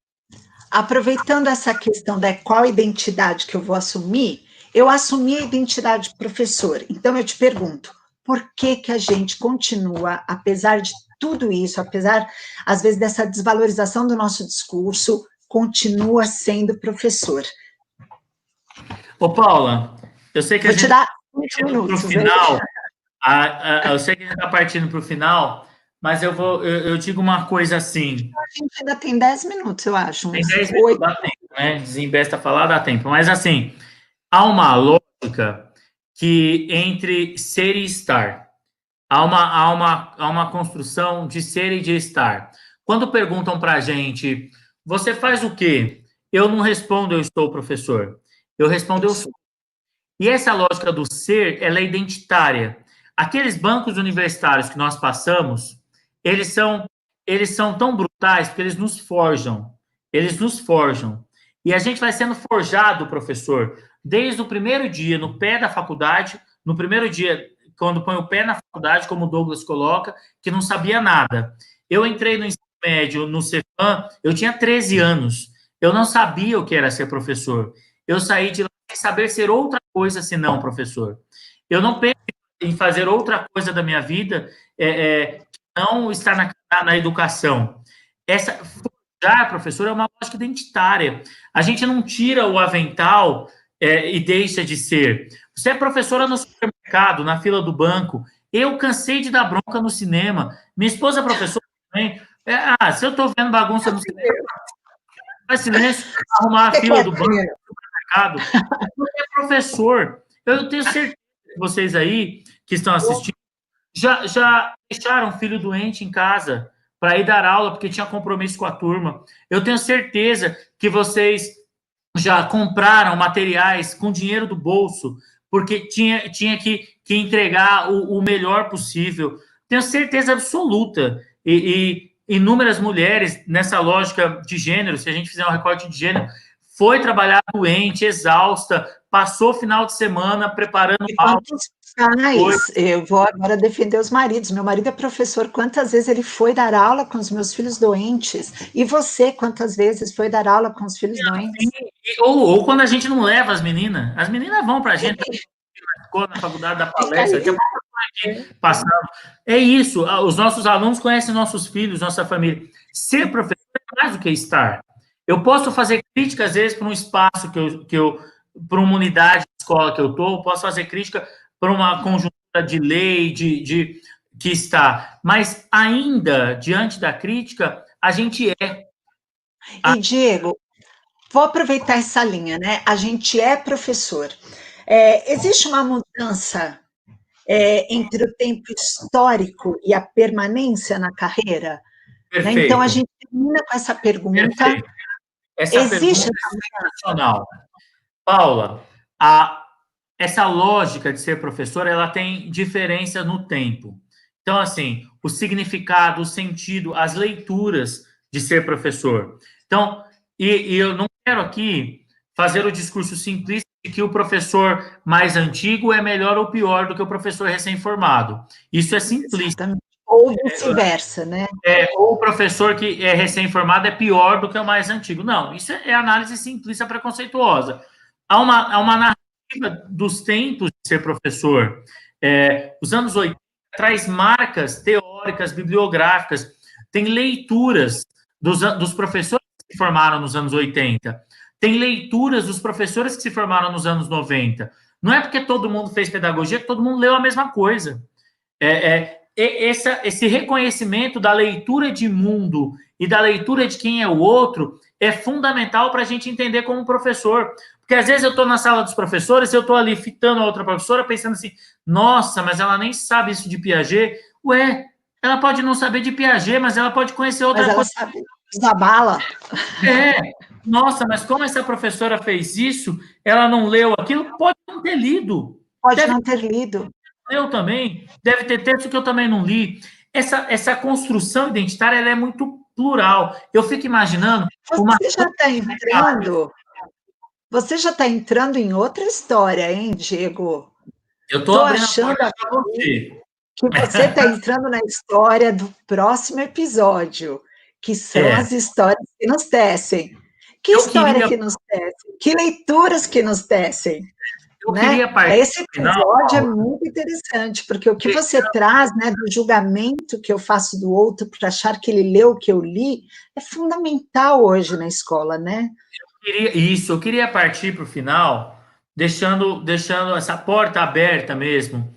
aproveitando essa questão da qual identidade que eu vou assumir, eu assumi a identidade de professor. Então, eu te pergunto, por que a gente continua, apesar de tudo isso, apesar, às vezes, dessa desvalorização do nosso discurso, continua sendo professor? Ô, Paula, eu sei que vou te dar 20 minutos. Final, eu sei que a gente está partindo para o final, mas eu digo uma coisa assim... A gente ainda tem 10 minutos, eu acho. Tem 10 minutos, dá tempo, né? Desembesta a falar, dá tempo. Mas, assim, há uma lógica que entre ser e estar. Há uma construção de ser e de estar. Quando perguntam para a gente, você faz o quê? Eu não respondo, eu estou professor. Eu respondo, eu sou. E essa lógica do ser, ela é identitária. Aqueles bancos universitários que nós passamos, eles são tão brutais porque eles nos forjam. Eles nos forjam. E a gente vai sendo forjado, professor, desde o primeiro dia, no pé da faculdade, no primeiro dia, quando põe o pé na faculdade, como o Douglas coloca, que não sabia nada. Eu entrei no ensino médio, no Cefam, eu tinha 13 anos. Eu não sabia o que era ser professor. Eu saí de lá sem saber ser outra coisa senão professor. Eu não penso em fazer outra coisa da minha vida que não estar na educação. Forjar, professor, é uma lógica identitária. A gente não tira o avental e deixa de ser. Você é professora no supermercado, na fila do banco. Eu cansei de dar bronca no cinema. Minha esposa é professora também. Se eu estou vendo bagunça no cinema, faz silêncio, arrumar a fila do banco, no supermercado. Você é professor. Eu tenho certeza que vocês aí, que estão assistindo, já deixaram o filho doente em casa para ir dar aula, porque tinha compromisso com a turma. Eu tenho certeza que vocês já compraram materiais com dinheiro do bolso, porque tinha que entregar o melhor possível. Tenho certeza absoluta. E inúmeras mulheres, nessa lógica de gênero, se a gente fizer um recorte de gênero, foi trabalhar doente, exausta, passou o final de semana preparando aula. Mas eu vou agora defender os maridos. Meu marido é professor. Quantas vezes ele foi dar aula com os meus filhos doentes? E você, quantas vezes foi dar aula com os filhos doentes? Ou quando a gente não leva as meninas vão para a gente na faculdade da palestra, que é passando. É isso, os nossos alunos conhecem nossos filhos, nossa família. Ser professor é mais do que estar. Eu posso fazer crítica, às vezes, para um espaço para uma unidade de escola que eu estou, posso fazer crítica para uma conjuntura de lei, que está. Mas ainda, diante da crítica, a gente é. E, Diego, vou aproveitar essa linha, né? A gente é professor. Existe uma mudança entre o tempo histórico e a permanência na carreira? Né? Então, a gente termina com essa pergunta. Perfeito. Essa Existe pergunta é sensacional. Paula, essa lógica de ser professor, ela tem diferença no tempo. Então, assim, o significado, o sentido, as leituras de ser professor. Então, e eu não quero aqui fazer o discurso simplista de que o professor mais antigo é melhor ou pior do que o professor recém-formado. Isso é simplista. Exatamente. Ou vice-versa, né? Ou o professor que é recém-formado é pior do que o mais antigo. Não, isso é análise simplista preconceituosa. Há uma narrativa dos tempos de ser professor. Os anos 80 traz marcas teóricas, bibliográficas, tem leituras dos professores que se formaram nos anos 80, tem leituras dos professores que se formaram nos anos 90. Não é porque todo mundo fez pedagogia que todo mundo leu a mesma coisa. Esse reconhecimento da leitura de mundo e da leitura de quem é o outro é fundamental para a gente entender como professor. Porque às vezes eu estou na sala dos professores, eu estou ali fitando a outra professora, pensando assim, nossa, mas ela nem sabe isso de Piaget. Ué, ela pode não saber de Piaget, mas ela pode conhecer outra coisa. Mas ela sabe da bala. Nossa, mas como essa professora fez isso, ela não leu aquilo? Pode não ter lido. Pode não ter lido. Eu também. Deve ter texto que eu também não li. Essa construção identitária, ela é muito plural. Eu fico imaginando... Você já está entrando em outra história, hein, Diego? Eu estou achando que você está entrando na história do próximo episódio, que são as histórias que nos tecem. Que história que nos tecem? Que leituras que nos tecem? Esse episódio é muito interessante, porque o que você traz, né, do julgamento que eu faço do outro para achar que ele leu o que eu li, é fundamental hoje na escola, né? Eu queria partir para o final, deixando essa porta aberta mesmo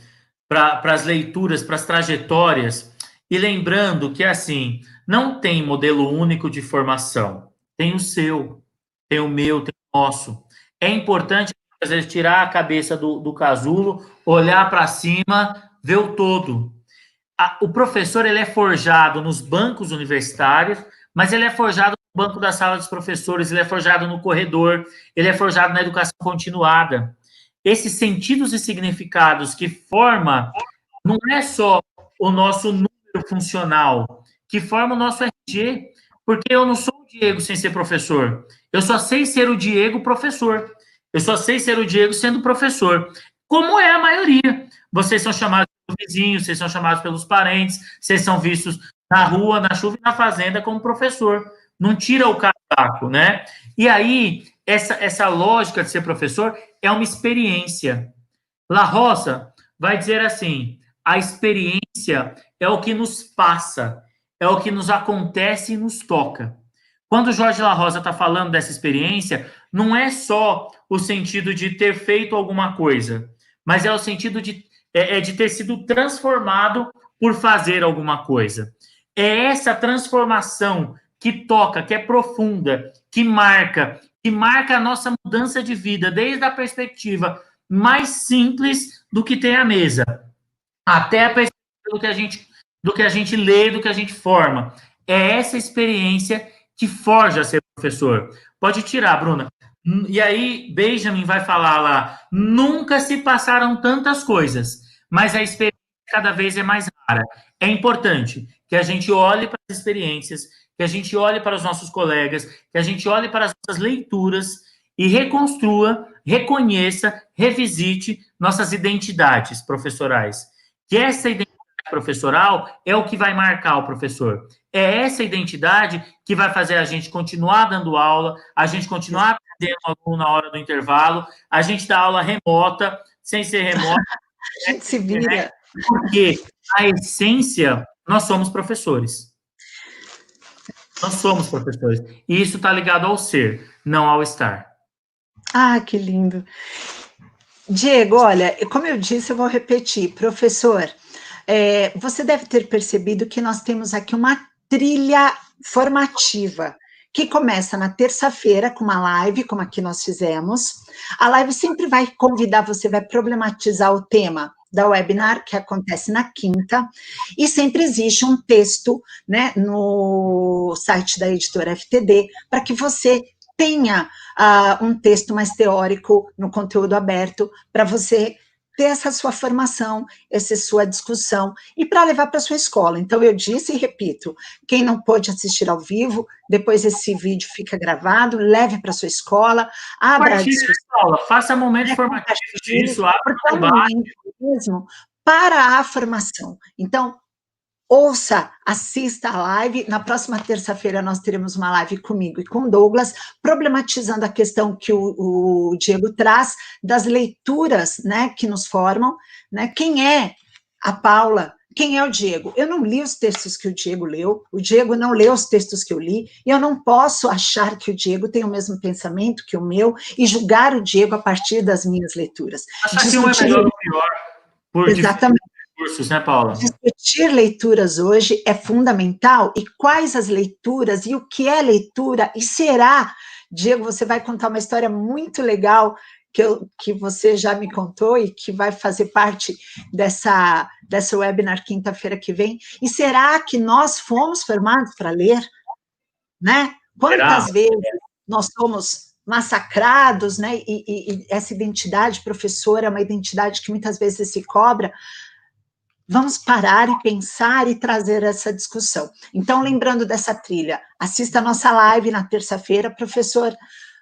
para as leituras, para as trajetórias, e lembrando que, assim, não tem modelo único de formação. Tem o seu, tem o meu, tem o nosso. É importante, às vezes, tirar a cabeça do casulo, olhar para cima, ver o todo. O professor, ele é forjado nos bancos universitários, mas ele é forjado no banco da sala dos professores, ele é forjado no corredor, ele é forjado na educação continuada. Esses sentidos e significados que forma, não é só o nosso número funcional, que forma o nosso RG, porque eu não sou o Diego sem ser professor. Eu só sei ser o Diego professor. Eu só sei ser o Diego sendo professor. Como é a maioria. Vocês são chamados pelos vizinhos, vocês são chamados pelos parentes, vocês são vistos na rua, na chuva e na fazenda como professor. Não tira o casaco, né? E aí, essa lógica de ser professor é uma experiência. La Rosa vai dizer assim, a experiência é o que nos passa, é o que nos acontece e nos toca. Quando Jorge La Rosa está falando dessa experiência, não é só o sentido de ter feito alguma coisa, mas é o sentido de ter sido transformado por fazer alguma coisa. É essa transformação que toca, que é profunda, que marca a nossa mudança de vida, desde a perspectiva mais simples do que tem a mesa, até a perspectiva do que a gente lê, do que a gente forma. É essa experiência que forja ser professor. Pode tirar, Bruna. E aí, Benjamin vai falar lá, nunca se passaram tantas coisas, mas a experiência cada vez é mais rara. É importante que a gente olhe para as experiências, que a gente olhe para os nossos colegas, que a gente olhe para as nossas leituras e reconstrua, reconheça, revisite nossas identidades professorais. Que essa identidade professoral é o que vai marcar o professor. É essa identidade que vai fazer a gente continuar dando aula, a gente continuar atendendo o aluno na hora do intervalo, a gente dar aula remota, sem ser remota. A gente se vira. Porque, a essência, nós somos professores. Nós somos professores. E isso está ligado ao ser, não ao estar. Ah, que lindo. Diego, olha, como eu disse, eu vou repetir. Professor, você deve ter percebido que nós temos aqui uma trilha formativa, que começa na terça-feira com uma live, como aqui nós fizemos. A live sempre vai convidar você, vai problematizar o tema da webinar, que acontece na quinta, e sempre existe um texto, né, no site da editora FTD, para que você tenha um texto mais teórico no conteúdo aberto, para você ter essa sua formação, essa sua discussão, e para levar para a sua escola. Então, eu disse e repito, quem não pôde assistir ao vivo, depois esse vídeo fica gravado, leve para a sua escola, abra a discussão. Faça momentos formativos disso, abra o debate. Mesmo para a formação. Então, ouça, assista a live. Na próxima terça-feira nós teremos uma live comigo e com Douglas, problematizando a questão que o Diego traz das leituras, né, que nos formam, né? Quem é a Paula? Quem é o Diego? Eu não li os textos que o Diego leu, o Diego não leu os textos que eu li, e eu não posso achar que o Diego tem o mesmo pensamento que o meu e julgar o Diego a partir das minhas leituras. Achar que um é melhor ou pior por exatamente. Cursos, né, Paula? Discutir leituras hoje é fundamental, e quais as leituras, e o que é leitura, e será, Diego, você vai contar uma história muito legal, que você já me contou, e que vai fazer parte dessa webinar quinta-feira que vem, e será que nós fomos formados para ler? Né? Quantas vezes nós somos massacrados, né? E essa identidade professora é uma identidade que muitas vezes se cobra. Vamos parar e pensar e trazer essa discussão. Então, lembrando dessa trilha, assista a nossa live na terça-feira, professor,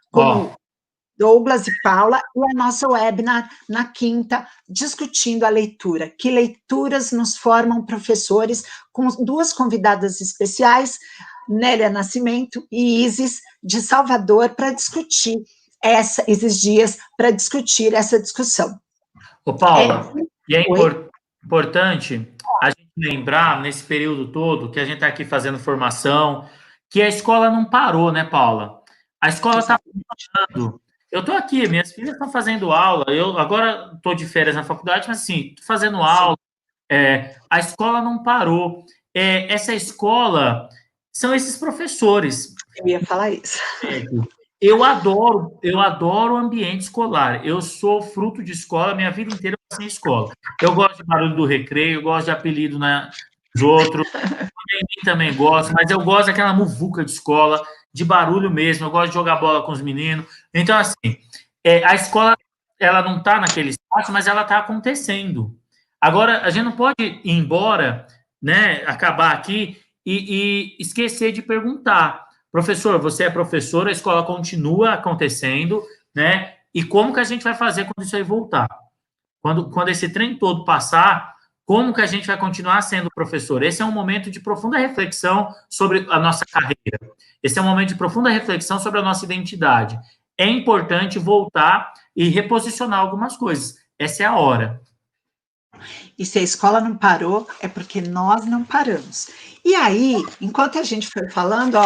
com Douglas e Paula, e a nossa webinar na quinta, discutindo a leitura. Que leituras nos formam professores, com duas convidadas especiais, Nélia Nascimento e Isis, de Salvador, para discutir esses dias, para discutir essa discussão. Ô, Paula, e é importante a gente lembrar, nesse período todo, que a gente está aqui fazendo formação, que a escola não parou, né, Paula? A escola está funcionando. Eu estou aqui, minhas filhas estão fazendo aula, eu agora estou de férias na faculdade, mas assim, estou fazendo aula, a escola não parou. Essa escola são esses professores. Eu ia falar isso. Eu adoro o ambiente escolar. Eu sou fruto de escola, minha vida inteira eu passei em escola. Eu gosto de barulho do recreio, eu gosto de apelido dos outros, também gosto, mas eu gosto daquela muvuca de escola, de barulho mesmo, eu gosto de jogar bola com os meninos. Então, assim, a escola, ela não está naquele espaço, mas ela está acontecendo. Agora, a gente não pode ir embora, né, acabar aqui e esquecer de perguntar. Professor, você é professor, a escola continua acontecendo, né? E como que a gente vai fazer quando isso aí voltar? Quando esse trem todo passar, como que a gente vai continuar sendo professor? Esse é um momento de profunda reflexão sobre a nossa carreira. Esse é um momento de profunda reflexão sobre a nossa identidade. É importante voltar e reposicionar algumas coisas. Essa é a hora. E se a escola não parou, é porque nós não paramos. E aí, enquanto a gente foi falando,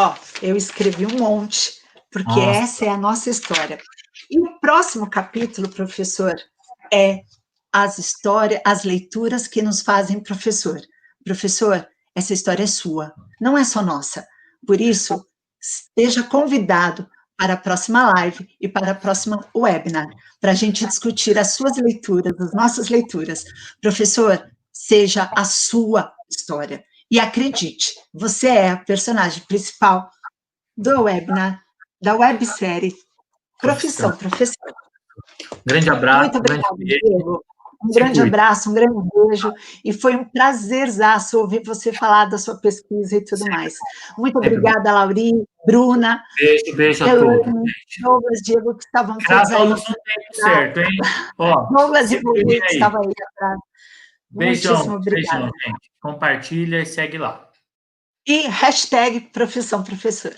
eu escrevi um monte, porque essa é a nossa história. E o próximo capítulo, professor, é as leituras que nos fazem professor. Professor, essa história é sua, não é só nossa. Por isso, esteja convidado para a próxima live e para a próxima webinar, para a gente discutir as suas leituras, as nossas leituras. Professor, seja a sua história. E acredite, você é a personagem principal do webinar, da websérie Profissão Professor. Grande abraço. Muito obrigada, Diego. Um grande abraço, um grande beijo, e foi um prazerzaço ouvir você falar da sua pesquisa e tudo mais. Muito obrigada, Lauri, Bruna, Beijo a todos. Douglas, Diego, que estavam todos aí. Gravamos no tempo certo, hein? Ó, Douglas e Rui, que estavam aí atrás. Beijão, gente. Compartilha e segue lá. E hashtag Profissão Professor.